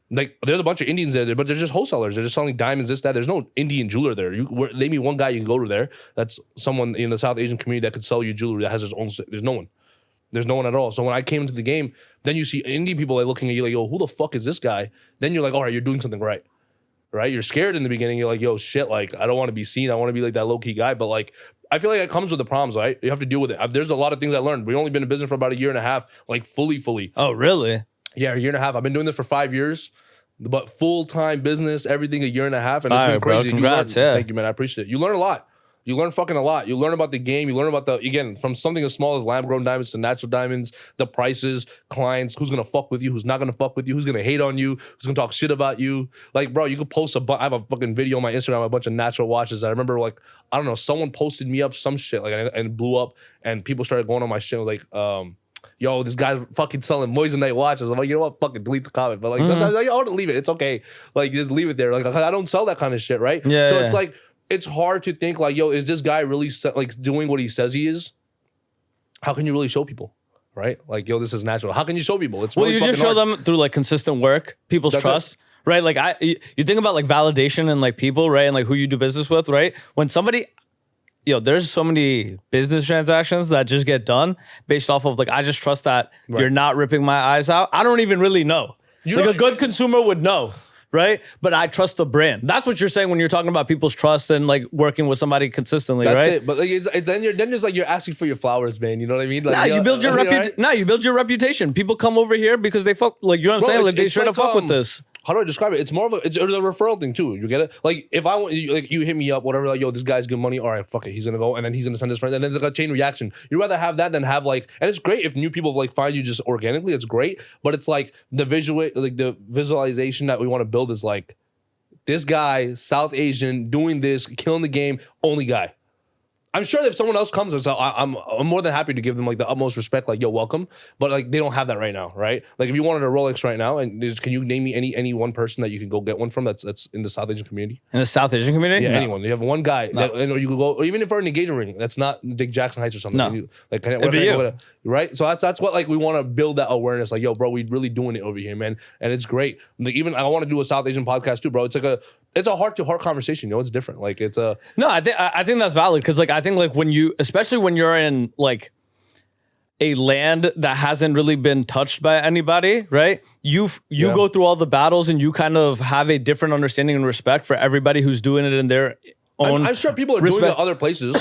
There's a bunch of Indians there, but they're just wholesalers. They're just selling diamonds, this, that. There's no Indian jeweler there. Name me one guy you can go to there. That's someone in the South Asian community that could sell you jewelry that has his own. There's no one. There's no one at all. So when I came into the game, then you see Indian people looking at you yo, who the fuck is this guy? Then you're all right, you're doing something right. Right? You're scared in the beginning. You're yo, shit, I don't want to be seen. I want to be that low-key guy. But I feel it comes with the problems, right? You have to deal with it. There's a lot of things I learned. We've only been in business for about a year and a half, fully. Oh, really? Yeah, a year and a half. I've been doing this for 5 years. But full-time business, everything a year and a half, and it's been crazy. Bro, congrats, thank you, man. I appreciate it. You learn a lot. You learn fucking a lot. You learn about the game. You learn about again, from something as small as lab-grown diamonds to natural diamonds, the prices, clients, who's gonna fuck with you, who's not gonna fuck with you, who's gonna hate on you, who's gonna talk shit about you. Bro, you could post I have a fucking video on my Instagram, a bunch of natural watches. I remember, I don't know, someone posted me up some shit, and it blew up, and people started going on my shit, yo, this guy's fucking selling Moissanite watches. I'm like, you know what? Fucking delete the comment. But like sometimes like, I want to leave it. It's okay. Like just leave it there. Like I don't sell that kind of shit, right? Yeah. So it's like it's hard to think like, yo, is this guy really like doing what he says he is? How can you really show people? Right? Like, yo, this is natural. How can you show people? It's well, really you just show hard. them through like consistent work, people's That's trust, right? Like you think about like validation and like people, right? And like who you do business with, right? When somebody, there's so many business transactions that just get done based off of like, I just trust that you're not ripping my eyes out. I don't even really know. Like a good consumer would know. Right? But I trust the brand. That's what you're saying when you're talking about people's trust and like working with somebody consistently, That's right? it. But like, then it's like you're asking for your flowers, man. You know what I mean? Like, You build your reputation. right? You build your reputation. People come over here because they fuck. Like, you know what I'm saying? Like they straight up fuck with this. How do I describe it? It's more of it's a referral thing too. You get it? Like if I want, like you hit me up, whatever. Like yo, this guy's good money. All right, fuck it. He's gonna go, and then he's gonna send his friends, and then there's like a chain reaction. You'd rather have that than have like, and it's great if new people like find you just organically. It's great, but it's like the visualization that we want to build is like this guy, South Asian, doing this, killing the game, only guy. I'm sure that if someone else comes, so I'm more than happy to give them like the utmost respect, like yo, welcome. But like they don't have that right now, right? Like if you wanted a Rolex right now, and can you name me any one person that you can go get one from that's in the South Asian community? In the South Asian community? Yeah, No. anyone. You have one guy, that, you could go, or even if for an engagement ring, that's not Dick Jackson Heights or something. No. It'd be you. Right? So that's what like we want to build that awareness. Like yo, bro, we really doing it over here, man, and it's great. Like even I want to do a South Asian podcast too, bro. It's like it's a heart-to-heart conversation. It's different. Like it's a No, I think that's valid because like I think like when you, especially when you're in like a land that hasn't really been touched by anybody, right? You go through all the battles and you kind of have a different understanding and respect for everybody who's doing it in their own. I'm sure people are doing it other places.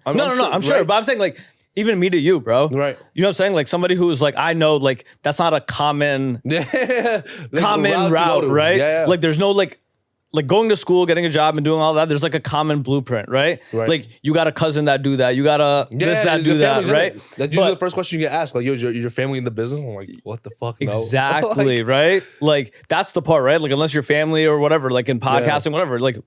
I'm sure, but I'm saying like even me to you, bro. Right. You know what I'm saying? Like somebody who's like, I know like that's not a common route, right? Yeah. Like there's no like going to school, getting a job, and doing all that, there's like a common blueprint, right? Like you got a cousin that do that, you got a do that, right? That's usually the first question you get asked. Like, yo, is your family in the business? I'm like, what the fuck? No. Exactly, like, right? Like that's the part, right? Like unless your family or whatever, like in podcasting, whatever. Like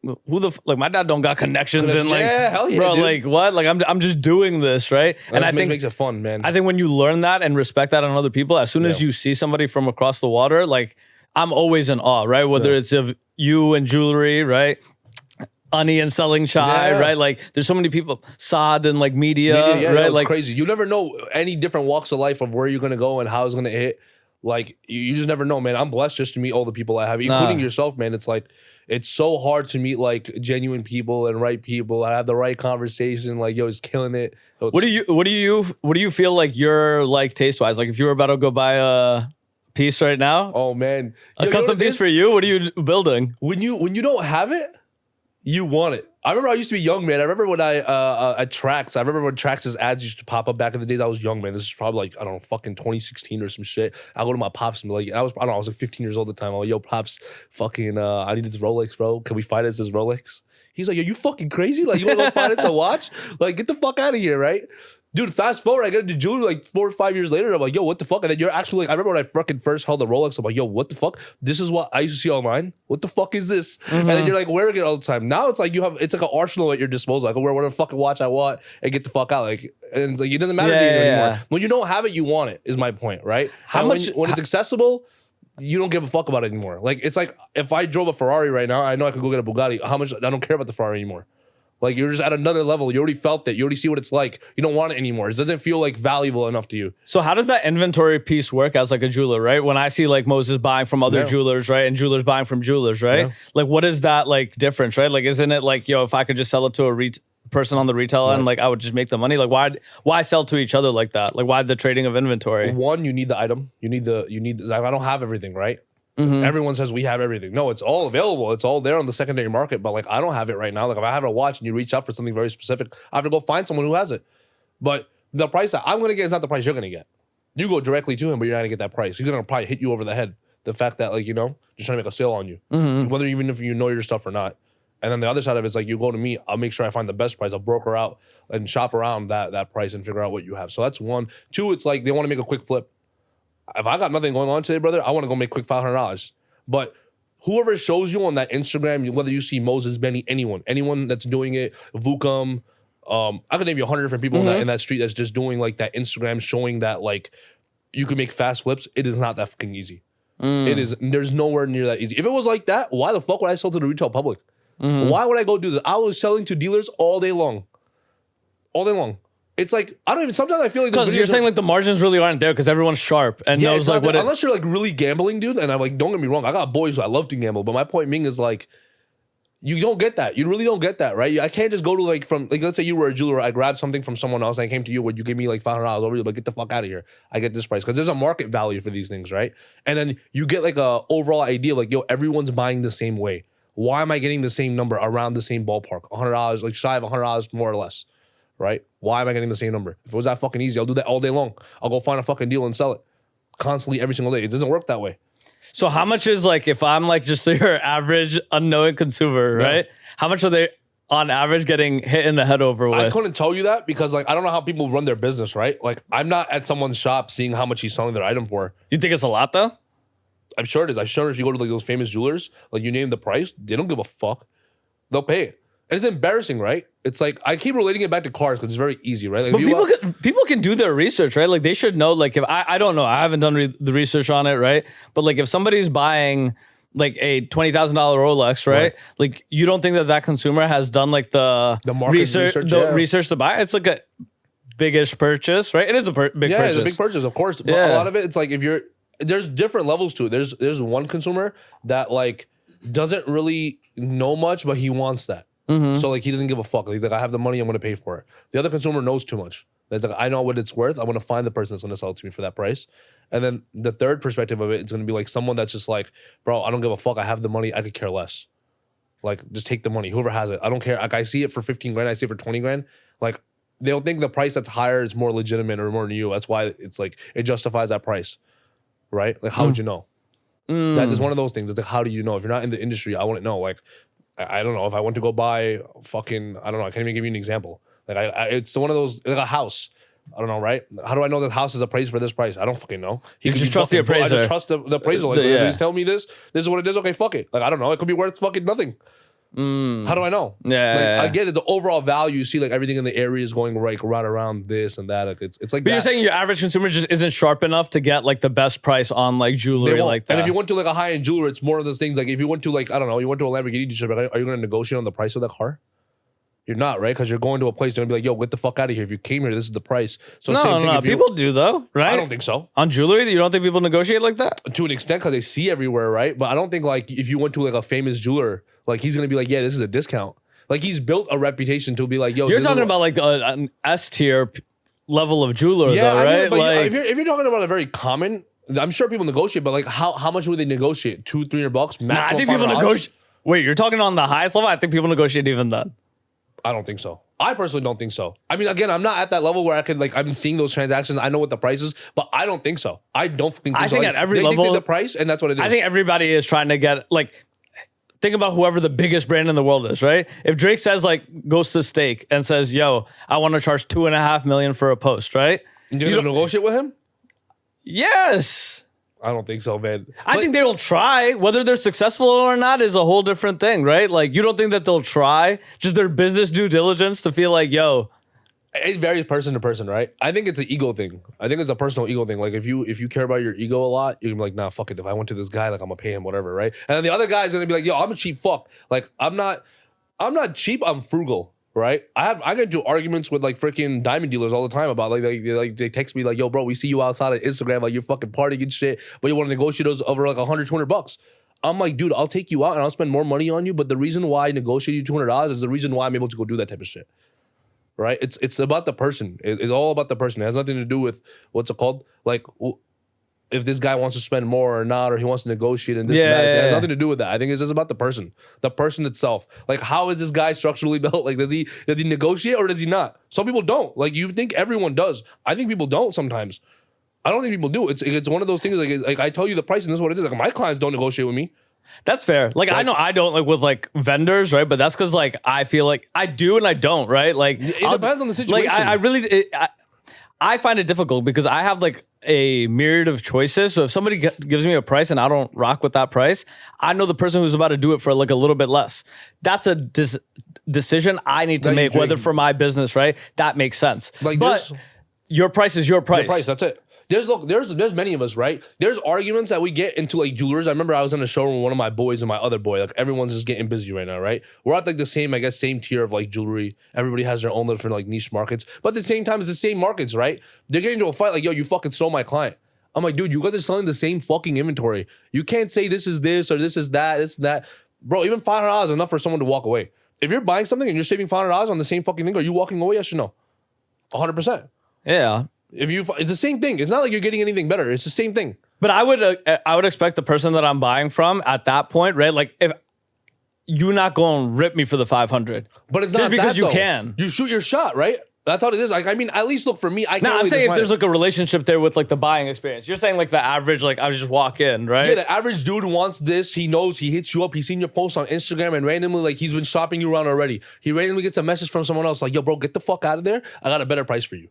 like my dad don't got connections and like, hell yeah, bro, dude. like what? Like I'm just doing this, right? And I think makes it fun, man. I think when you learn that and respect that on other people, as soon as you see somebody from across the water, like I'm always in awe, right? Whether it's of you and jewelry, right? Ani and selling chai, right? Like there's so many people, Saad and like media right? It's like crazy. You never know any different walks of life of where you're gonna go and how it's gonna hit. Like you just never know, man. I'm blessed just to meet all the people I have, including yourself, man. It's like it's so hard to meet like genuine people and right people. I have the right conversation. Like yo, he's killing it. So what do you feel like you're like taste wise? Like if you were about to go buy a piece right now, oh man, a custom piece for you. What are you building? When you don't have it, you want it. I remember I used to be young, man. I remember when I at Trax. I remember when Trax's ads used to pop up back in the days. I was young, man. This is probably like I don't know, fucking 2016 or some shit. I go to my pops and be like, I was like 15 years old at the time. I'm like, yo, pops, fucking, I need this Rolex, bro. Can we finance this Rolex? He's like, yo, you fucking crazy? Like, you want to go finance a watch? Like, get the fuck out of here, right? Dude, fast forward, I get into jewelry like 4 or 5 years later. I'm like, yo, what the fuck? And then you're actually like, I remember when I fucking first held the Rolex. I'm like, yo, what the fuck? This is what I used to see online. What the fuck is this? And then you're like wearing it all the time. Now it's like it's like an arsenal at your disposal. I can wear whatever fucking watch I want and get the fuck out. Like, and it's like it doesn't matter to you anymore. When you don't have it, you want it. Is my point, right? How much when it's accessible? You don't give a fuck about it anymore. Like it's like if I drove a Ferrari right now, I know I could go get a Bugatti. How much? I don't care about the Ferrari anymore. Like you're just at another level. You already felt it. You already see what it's like. You don't want it anymore. It doesn't feel like valuable enough to you. So how does that inventory piece work as like a jeweler, right? When I see like Moses buying from other jewelers, right? And jewelers buying from jewelers, right? Like what is that like difference, right? Like isn't it like, yo, if I could just sell it to a person on the retail end, like I would just make the money? Like why sell to each other like that? Like why the trading of inventory? One, you need the item. You need like, I don't have everything, right? Everyone says we have everything. No, it's all available. It's all there on the secondary market. But like, I don't have it right now. Like if I have a watch and you reach out for something very specific, I have to go find someone who has it. But the price that I'm going to get is not the price you're going to get. You go directly to him, but you're not going to get that price. He's going to probably hit you over the head. The fact that like, just trying to make a sale on you, whether even if you know your stuff or not. And then the other side of it is like, you go to me, I'll make sure I find the best price. I'll broker out and shop around that price and figure out what you have. So that's one. Two, it's like they want to make a quick flip. If I got nothing going on today, brother, I want to go make quick $500. But whoever shows you on that Instagram, whether you see Moses, Benny, anyone that's doing it, Vukam, I could name you 100 different people in that street that's just doing like that Instagram showing that like you can make fast flips. It is not that fucking easy. It is. There's nowhere near that easy. If it was like that, why the fuck would I sell to the retail public? Why would I go do this? I was selling to dealers all day long. All day long. It's like, I don't even, sometimes I feel like because you're saying like the margins really aren't there because everyone's sharp and knows like what unless you're like really gambling, dude. And I'm like, don't get me wrong, I got boys who I love to gamble, but my point being is like, you don't get that. You really don't get that, right? I can't just go to like from like, let's say you were a jeweler, I grabbed something from someone else and I came to you, would you give me like $500 over? You're like, get the fuck out of here. I get this price because there's a market value for these things, right? And then you get like a overall idea like, yo, everyone's buying the same way. Why am I getting the same number around the same ballpark? $100, like shy of $100 more or less, right? Why am I getting the same number? If it was that fucking easy, I'll do that all day long. I'll go find a fucking deal and sell it constantly every single day. It doesn't work that way. So how much is like, if I'm like just your average unknowing consumer, right? How much are they on average getting hit in the head over with? I couldn't tell you that because like, I don't know how people run their business, right? Like I'm not at someone's shop seeing how much he's selling their item for. You think it's a lot though? I'm sure it is. I'm sure if you go to like those famous jewelers, like you name the price, they don't give a fuck. They'll pay it. And it's embarrassing, right? It's like, I keep relating it back to cars because it's very easy, right? Like but people can do their research, right? Like they should know, like if I don't know, I haven't done the research on it, right? But like if somebody's buying like a $20,000 Rolex, right? Like you don't think that consumer has done like the market research to buy it? It's like a biggish purchase, right? It is a big purchase. Yeah, it's a big purchase, of course. But a lot of it, it's like there's different levels to it. There's one consumer that like doesn't really know much, but he wants that. So like he doesn't give a fuck. He's like, I have the money, I'm gonna pay for it. The other consumer knows too much. It's like, I know what it's worth. I'm gonna find the person that's gonna sell it to me for that price. And then the third perspective of it, it's gonna be like someone that's just like, bro, I don't give a fuck. I have the money. I could care less. Like, just take the money. Whoever has it, I don't care. Like, I see it for 15 grand. I see it for 20 grand. Like, they'll think the price that's higher is more legitimate or more new. That's why it's like it justifies that price, right? Like, how would you know? That is one of those things. It's like, how do you know? If you're not in the industry, I wouldn't know. Like, I don't know if I went to go buy fucking, I don't know. I can't even give you an example. Like it's one of those, like a house. I don't know, right? How do I know this house is appraised for this price? I don't fucking know. You just trust the appraiser. I just trust the appraisal. Like, if he's telling me this is what it is. Okay, fuck it. Like, I don't know. It could be worth fucking nothing. How do I know? I get it. The overall value, you see like everything in the area is going right around this and that. Like, it's like but you're saying your average consumer just isn't sharp enough to get like the best price on like jewelry like that. And if you went to like a high-end jeweler, it's more of those things. Like if you went to like, I don't know, you went to a Lamborghini dealership, are you going to negotiate on the price of the car? You're not, right? Because you're going to a place, they're going to be like, yo, get the fuck out of here. If you came here, this is the price. So no, people do though, right? I don't think so. On jewelry, you don't think people negotiate like that? To an extent, because they see everywhere, right? But I don't think like if you went to like a famous jeweler, like he's going to be like, yeah, this is a discount. Like he's built a reputation to be like, yo. You're talking about like an S tier level of jeweler, though, right? But like if you're talking about a very common, I'm sure people negotiate, but like how much would they negotiate? $200-$300 max? Nah, I think people negotiate. Wait, you're talking on the highest level? I think people negotiate even then. I don't think so. I personally don't think so. I mean, again, I'm not at that level where I could like I'm seeing those transactions. I know what the price is, but I don't think so. I don't think. I think so. at every they level, dictate the price, and that's what it is. I think everybody is trying to get like. Think about whoever the biggest brand in the world is, right? If Drake says like goes to Steak and says, "Yo, I want to charge $2.5 million for a post," right? You gonna negotiate with him? Yes. I don't think so, man. I think they will try. Whether they're successful or not is a whole different thing, right? Like, you don't think that they'll try just their business due diligence to feel like, yo. It varies person to person, right? I think it's an ego thing. I think it's a personal ego thing. Like, if you care about your ego a lot, you're gonna be like, nah, fuck it. If I went to this guy, like, I'm gonna pay him whatever, right? And then the other guy's gonna be like, yo, I'm a cheap fuck. Like, I'm not cheap. I'm frugal. Right, I get into arguments with like freaking diamond dealers all the time about like they text me like, yo, bro, we see you outside of Instagram, like you're fucking partying and shit, but you want to negotiate those over like $100-$200. I'm like, dude, I'll take you out and I'll spend more money on you, but the reason why I negotiate you $200 is the reason why I'm able to go do that type of shit. Right? It's about the person. It's all about the person. It has nothing to do with what's it called, like. If this guy wants to spend more or not, or he wants to negotiate and this and that. It has nothing to do with that. I think it's just about the person itself. Like, how is this guy structurally built? Like, does he negotiate or does he not? Some people don't. Like, you think everyone does. I think people don't sometimes. I don't think people do. It's one of those things like I tell you the price and this is what it is. Like, my clients don't negotiate with me. That's fair. Like, I know I don't like with like vendors, right? But that's because like I feel like I do and I don't, right? Like, it depends on the situation. Like, I find it difficult because I have like a myriad of choices. So if somebody gives me a price and I don't rock with that price, I know the person who's about to do it for like a little bit less. That's a decision I need to That you make, whether drink. for my business, right? That makes sense. Like, but your price is your price. The price, that's it. There's many of us, right? There's arguments that we get into, like, jewelers. I remember I was in a showroom with one of my boys and my other boy. Like, everyone's just getting busy right now, right? We're at like the same, I guess, same tier of like jewelry. Everybody has their own different like niche markets, but at the same time, it's the same markets, right? They're getting into a fight like, yo, you fucking stole my client. I'm like, dude, you guys are selling the same fucking inventory. You can't say this is this or this is that, this and that. Bro, even $500 is enough for someone to walk away. If you're buying something and you're saving $500 on the same fucking thing, are you walking away? Yes or no? 100%. Yeah. It's the same thing. It's not like you're getting anything better. It's the same thing. But I would expect the person that I'm buying from at that point, right? Like, if you're not going to rip me for the 500, but it's not just because that, you though. can. You shoot your shot, right? That's how it is. Like, I mean, at least look for me. I can't No, I'm really saying if define there's it. like a relationship there with like the buying experience. You're saying like the average, like I would just walk in, right? Yeah, the average dude wants this. He knows. He hits you up. He's seen your post on Instagram and randomly, like, he's been shopping you around already. He randomly gets a message from someone else like, yo, bro, get the fuck out of there. I got a better price for you.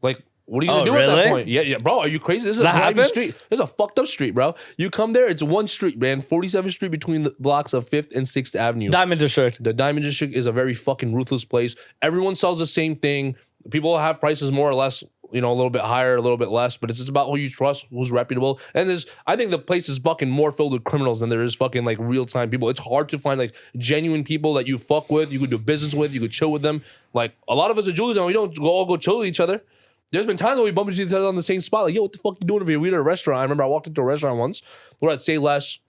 Like, what are you gonna do at that really? point? Yeah, bro. Are you crazy? This is That a grimy happens? street. This is a fucked up street, bro. You come there, it's one street, man. 47th Street between the blocks of 5th and 6th Avenue. Diamond District. The Diamond District is a very fucking ruthless place. Everyone sells the same thing. People have prices more or less, you know, a little bit higher, a little bit less, but it's just about who you trust, who's reputable. And I think the place is fucking more filled with criminals than there is fucking like real time people. It's hard to find like genuine people that you fuck with, you could do business with, you could chill with them. Like, a lot of us are jewelers and we don't all go chill with each other. There's been times when we bump into each other on the same spot. Like, yo, what the fuck you doing over here? We at a restaurant. I remember I walked into a restaurant once. We're at Say Less.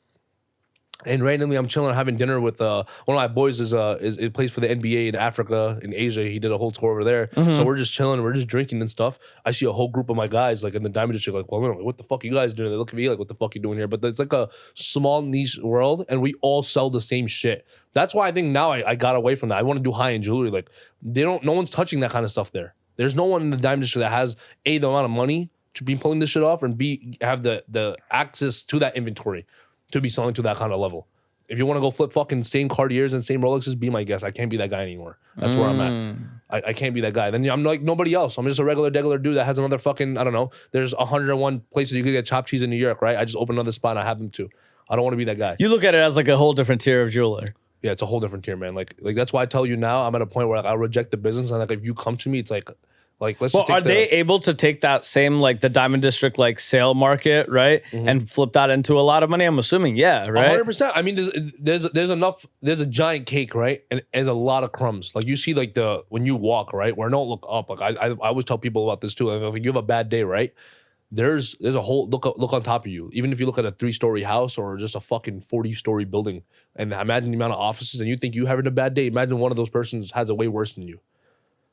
And randomly, I'm chilling, having dinner with one of my boys. It plays for the NBA in Africa, in Asia. He did a whole tour over there. So we're just chilling, we're just drinking and stuff. I see a whole group of my guys like in the Diamond District, like, well, what the fuck are you guys doing? They look at me like, what the fuck you doing here? But it's like a small niche world, and we all sell the same shit. That's why I think now I got away from that. I want to do high end jewelry. Like, no one's touching that kind of stuff there. There's no one in the Diamond District that has the amount of money to be pulling this shit off, and have the access to that inventory to be selling to that kind of level. If you want to go flip fucking same Cartiers and same Rolexes, be my guest. I can't be that guy anymore. That's where I'm at. I can't be that guy. Then I'm like nobody else. I'm just a regular dude that has another fucking, I don't know. There's 101 places you could get chopped cheese in New York, right? I just opened another spot and I have them too. I don't want to be that guy. You look at it as like a whole different tier of jeweler. Yeah, it's a whole different tier, man. Like that's why I tell you now, I'm at a point where like, I reject the business, and like if you come to me, it's like let's Well, just take are they able to take that same like the Diamond District like sale market, right, and flip that into a lot of money? I'm assuming, yeah, right. 100%. I mean, there's enough. There's a giant cake, right, and there's a lot of crumbs. Like you see, like when you walk, right, where don't look up. Like I always tell people about this too. Like if you have a bad day, right, there's a whole look on top of you. Even if you look at a 3-story house or just a fucking 40-story building, and imagine the amount of offices, and you think you having a bad day. Imagine one of those persons has it way worse than you.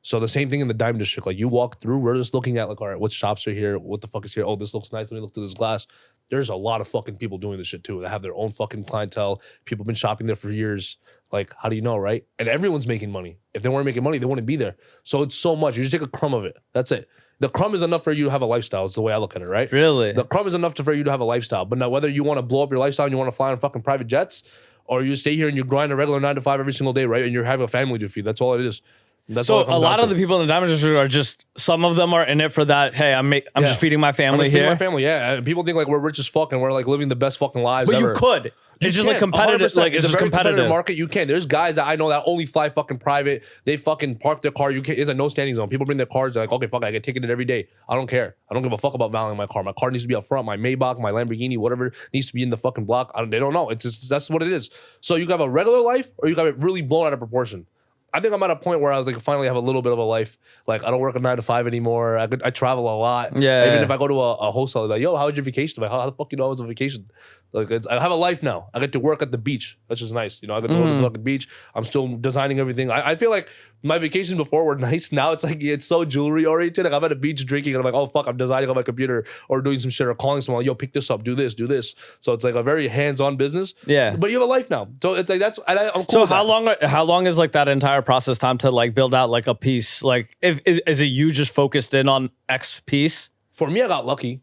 So the same thing in the Diamond District. Like you walk through, we're just looking at like, all right, what shops are here? What the fuck is here? Oh, this looks nice. Let me look through this glass. There's a lot of fucking people doing this shit too. They have their own fucking clientele. People have been shopping there for years. Like, how do you know, right? And everyone's making money. If they weren't making money, they wouldn't be there. So it's so much. You just take a crumb of it. That's it. The crumb is enough for you to have a lifestyle. Is the way I look at it, right? Really? The crumb is enough for you to have a lifestyle. But now whether you want to blow up your lifestyle and you want to fly on fucking private jets, or you stay here and you grind a regular 9 to 5 every single day, right? And you have a family to feed. That's all it is. That's So all it a comes lot down of to. the people in the Diamond District are just, some of them are in it for that. Hey, I'm just feeding my family here. My family, yeah. And people think like we're rich as fuck and we're like living the best fucking lives But ever. you could. It's just like can, competitive. 100%. Like it's a just very competitive. market. You can. There's guys that I know that only fly fucking private. They fucking park their car. You can't. It's a no standing zone. People bring their cars. They're like, okay, fuck, I get ticketed every day. I don't care. I don't give a fuck about valuing my car. My car needs to be up front. My Maybach, my Lamborghini, whatever needs to be in the fucking block. They don't know. It's just that's what it is. So you have a regular life, or you got it really blown out of proportion. I think I'm at a point where I was like, finally have a little bit of a life. Like I don't work a 9 to 5 anymore. I travel a lot. Yeah. Even if I go to a wholesaler, like, yo, how was your vacation? I'm like, how the fuck you know I was on vacation? Like I have a life now. I get to work at the beach. That's just nice. You know, I get to work at the fucking beach. I'm still designing everything. I feel like my vacations before were nice. Now it's like it's so jewelry oriented. Like I'm at a beach drinking and I'm like, oh fuck, I'm designing on my computer or doing some shit or calling someone, like, yo, pick this up, do this. So it's like a very hands-on business. Yeah. But you have a life now. So it's like I'm cool So with how long is like that entire process time to like build out like a piece? Like is it you just focused in on X piece? For me, I got lucky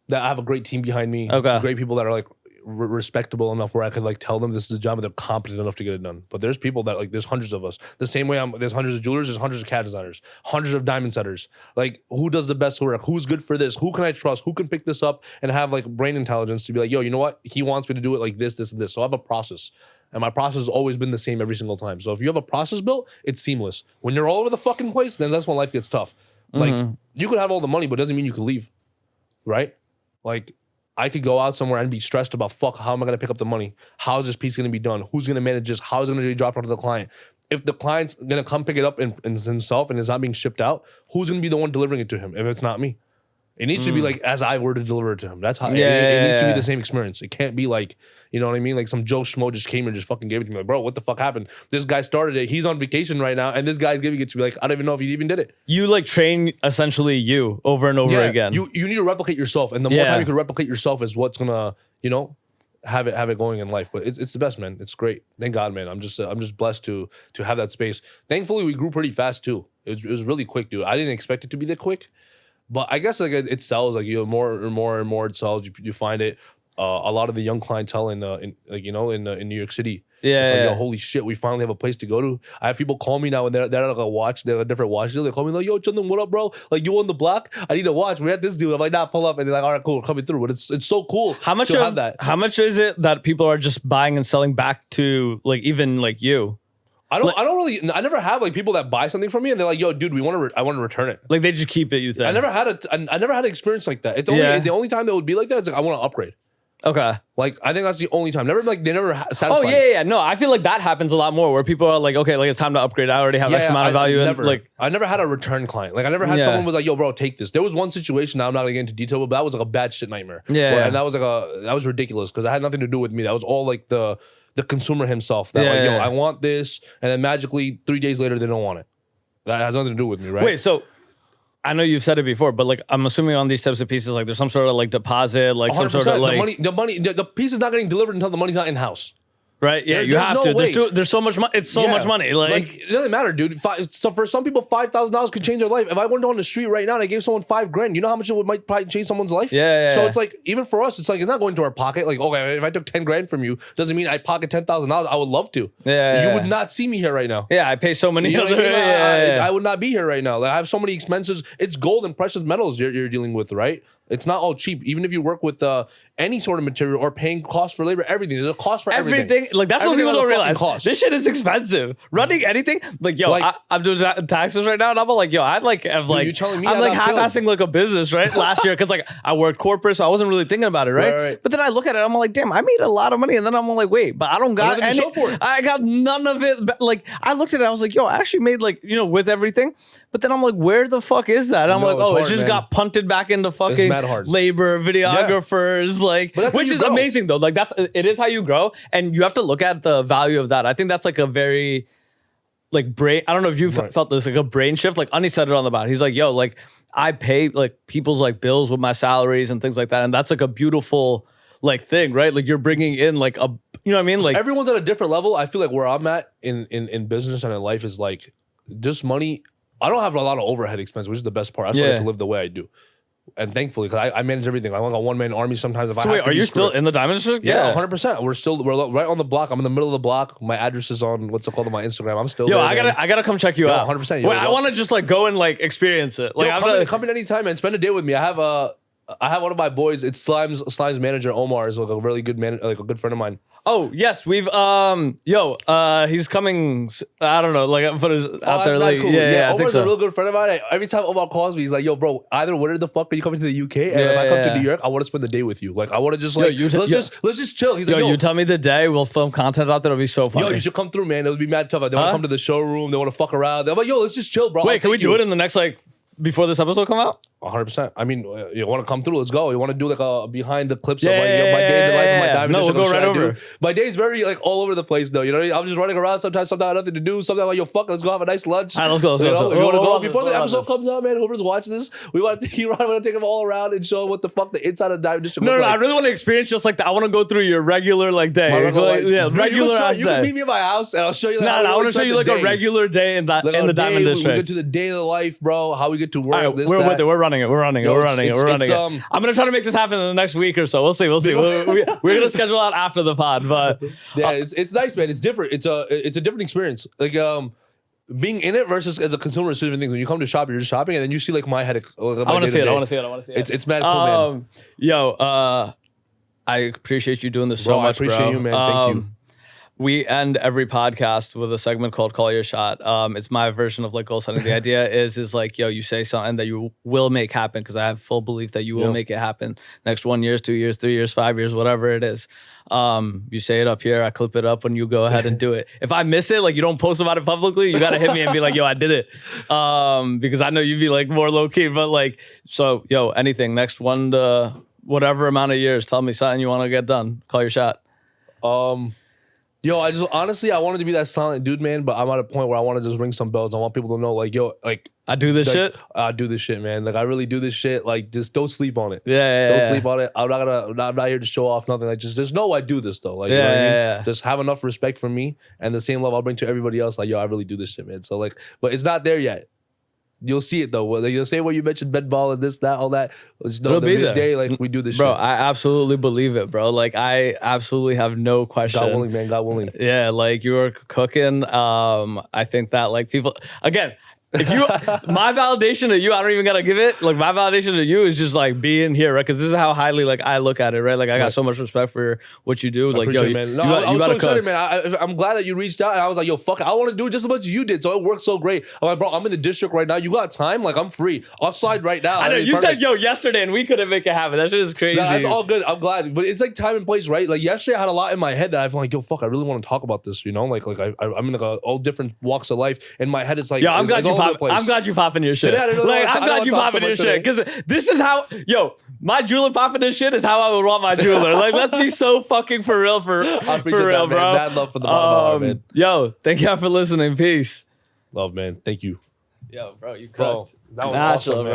that I have a great team behind me. Okay. Great people that are like respectable enough where I could like tell them this is a job and they're competent enough to get it done. But there's people that like, there's hundreds of us. The same way there's hundreds of jewelers, there's hundreds of CAD designers, hundreds of diamond setters. Like who does the best work? Who's good for this? Who can I trust? Who can pick this up and have like brain intelligence to be like, yo, you know what? He wants me to do it like this, this, and this. So I have a process. And my process has always been the same every single time. So if you have a process built, it's seamless. When you're all over the fucking place, then that's when life gets tough. Like, you could have all the money, but it doesn't mean you could leave, right? Like, I could go out somewhere and be stressed about, fuck, how am I going to pick up the money? How is this piece going to be done? Who's going to manage this? How is it going to be dropped onto the client? If the client's going to come pick it up in himself and it's not being shipped out, who's going to be the one delivering it to him if it's not me? It needs to be like as I were to deliver it to him. That's how it needs to be the same experience. It can't be like, you know what I mean? Like some Joe Schmo just came and just fucking gave it to me. Like, bro, what the fuck happened? This guy started it. He's on vacation right now, and this guy's giving it to me. Like, I don't even know if he even did it. You like train essentially you over and over again. You need to replicate yourself, and the more time you can replicate yourself is what's gonna, you know, have it going in life. But it's the best, man. It's great. Thank God, man. I'm just blessed to have that space. Thankfully, we grew pretty fast too. It was really quick, dude. I didn't expect it to be that quick. But I guess like it sells, like, you know, more and more it sells. You find it. A lot of the young clientele in New York City. It's like, yo, holy shit, we finally have a place to go to. I have people call me now and they're like a watch. They have a different watch deal. They call me like, yo, Chandan, what up, bro? Like, you on the block? I need a watch. We had this dude. I'm like, nah, pull up. And they're like, all right, cool, we're coming through. But it's so cool. How much to have that? How much is it that people are just buying and selling back to, like, even like you? I never have like people that buy something from me and they're like, yo, dude, I want to return it. Like, they just keep it, you think? I never had an experience like that. It's only the only time that would be like that is like, I want to upgrade. Okay. Like, I think that's the only time. They never satisfied. Oh, yeah. No, I feel like that happens a lot more where people are like, okay, like, it's time to upgrade. I already have X amount of value. I never had a return client. Like, I never had someone was like, yo, bro, take this. There was one situation, now I'm not going to get into detail, but that was like a bad shit nightmare. And that was ridiculous because it had nothing to do with me. That was all like the consumer himself. That I want this. And then magically 3 days later, they don't want it. That has nothing to do with me, right? Wait, so I know you've said it before, but like, I'm assuming on these types of pieces, like, there's some sort of like deposit, like some sort of like the piece is not getting delivered until the money's not in house. Right? Yeah, you have to. There's so much money. It's so much money. Like, it doesn't matter, dude. So for some people, $5,000 could change their life. If I went on the street right now and I gave someone $5,000, you know how much it might probably change someone's life? Yeah. So it's like, even for us, it's like, it's not going to our pocket. Like, okay, if I took $10,000 from you, doesn't mean I pocket $10,000. I would love to. You would not see me here right now. Yeah, I pay so many. You know what I mean? I would not be here right now. Like, I have so many expenses. It's gold and precious metals you're dealing with, right? It's not all cheap. Even if you work with any sort of material or paying cost for labor, everything. There's a cost for everything. Like, that's what people don't realize. This shit is expensive. Running anything. Like, yo, I'm doing taxes right now, and I'm like, yo, I'm half-assing like a business, right? Last year, because like I worked corporate, so I wasn't really thinking about it, right? But then I look at it, I'm like, damn, I made a lot of money, and then I'm like, wait, but I don't got any. I got none of it. Like, I looked at it, I was like, yo, I actually made like, you know, with everything. But then I'm like, where the fuck is that? And I'm like, it just got punted back into fucking labor, videographers, like, which is amazing though. Like, it is how you grow, and you have to look at the value of that. I think that's like a very like brain. I don't know if you felt this, like a brain shift. Like, Ani said it on the bot. He's like, yo, like, I pay like people's like bills with my salaries and things like that, and that's like a beautiful like thing, right? Like, you're bringing in like a, you know what I mean? Like, everyone's at a different level. I feel like where I'm at in business and in life is like, just money. I don't have a lot of overhead expense, which is the best part. That's why I like to live the way I do. And thankfully, because I manage everything. I'm like a one-man army sometimes. So wait, are you still in the diamond industry? Yeah, 100%. We're right on the block. I'm in the middle of the block. My address is on, what's it called, on my Instagram. I'm still there, I gotta come check you out. 100%. Wait, I want to just like go and like experience it. Like, come in anytime, man. Spend a day with me. I have one of my boys. It's Slime's manager, Omar, is like a really good man, like a good friend of mine. Oh yes, we've he's coming. I don't know, like, put his out there. Like, cool. Yeah, Omar's a real good friend of mine. Every time Omar calls me, he's like, "Yo, bro, either where the fuck are you coming to the UK, and if I come to New York, I want to spend the day with you. Like, I want to just like let's just chill." He's like, "Yo, you tell me the day, we'll film content out there. It'll be so fun." Yo, you should come through, man. It'll be mad tough. They want to come to the showroom. They want to fuck around. I'm like, "Yo, let's just chill, bro." Wait, can we do it in the next like before this episode come out? 100%. I mean, you want to come through? Let's go. You want to do like a behind the clips of my day in the life of my diamond? No, we'll go right over. My day is very like all over the place though. You know, I'm just running around. Sometimes I have nothing to do. Sometimes I'm like, yo, fuck, let's go have a nice lunch. All right, let's go. You want to go before the episode comes out, man? Whoever's watching this, we want to take them all around and show them what the fuck the inside of diamond district. No, I really want to experience just like that. I want to go through your regular like day. Regular ass day. You can meet me at my house and I'll show you. No, I want to show you like a regular day in the diamond district. We get to the day of the life, bro. How we get to work. We're with it. We're running it. I'm gonna try to make this happen in the next week or so. We'll see. We're gonna schedule out after the pod, but yeah, it's nice, man. It's different. It's a different experience. Like being in it versus as a consumer is two different things. When you come to shop, you're just shopping, and then you see like my head. I want to see it. It's mad cool, man. Yo, I appreciate you doing this so much, I appreciate you, man. Thank you. we end every podcast with a segment called Call Your Shot. It's my version of like goal setting. The idea is like, yo, you say something that you will make happen, because I have full belief that you will make it happen next 1 year, 2 years, 3 years, 5 years, whatever it is. You say it up here, I clip it up when you go ahead and do it. If I miss it, like you don't post about it publicly, you got to hit me and be like, yo, I did it. Because I know you'd be like more low key, but like, so yo, anything next 1 to whatever amount of years, tell me something you want to get done. Call your shot. Yo, I just honestly, I wanted to be that silent dude, man, but I'm at a point where I want to just ring some bells. I want people to know, like, yo, like, I do this shit. I do this shit, man. Like, I really do this shit. Like, just don't sleep on it. Yeah. Don't sleep on it. I'm not here to show off nothing. Like, just know I do this though. Like, you know what I mean? Yeah. Just have enough respect for me, and the same love I'll bring to everybody else. Like, yo, I really do this shit, man. So like, but it's not there yet. You'll see it though. Like, you'll say what you mentioned, bed ball and this, that, all that. Just know It'll be there. Day, like we do this bro, shit. I absolutely believe it, bro. Like I absolutely have no question. God willing, man. God willing. Yeah, like you were cooking. I think that like people again. If you, my validation to you, I don't even gotta give it. Like my validation to you is just like being here, right? Because this is how highly like I look at it, right? Like I got so much respect for what you do. Like yo, it, man. No, I was so excited, man. I'm glad that you reached out, and I was like, yo, fuck it, I want to do it just as much as you did. So it worked so great. I'm like, bro, I'm in the district right now. You got time? Like I'm free. Offside right now. I know you said yo yesterday, and we couldn't make it happen. That shit is crazy. Nah, that's all good. I'm glad, but it's like time and place, right? Like yesterday, I had a lot in my head that I'm like, yo, fuck, I really want to talk about this. You know, like I'm in like all different walks of life. In my head, it's like, yo, I'm glad you popped. I'm glad you popping your shit. I'm glad you popping your shit, because this is how, yo, my jeweler popping this shit is how I would want my jeweler. Like, let's be so fucking for real, for real, that, bro. Man. Mad love for the bottom of my heart, man. Yo, thank y'all for listening. Peace. Love, man. Thank you. Yo, bro, you cooked. Bro, that was Natural, awesome, man. bro.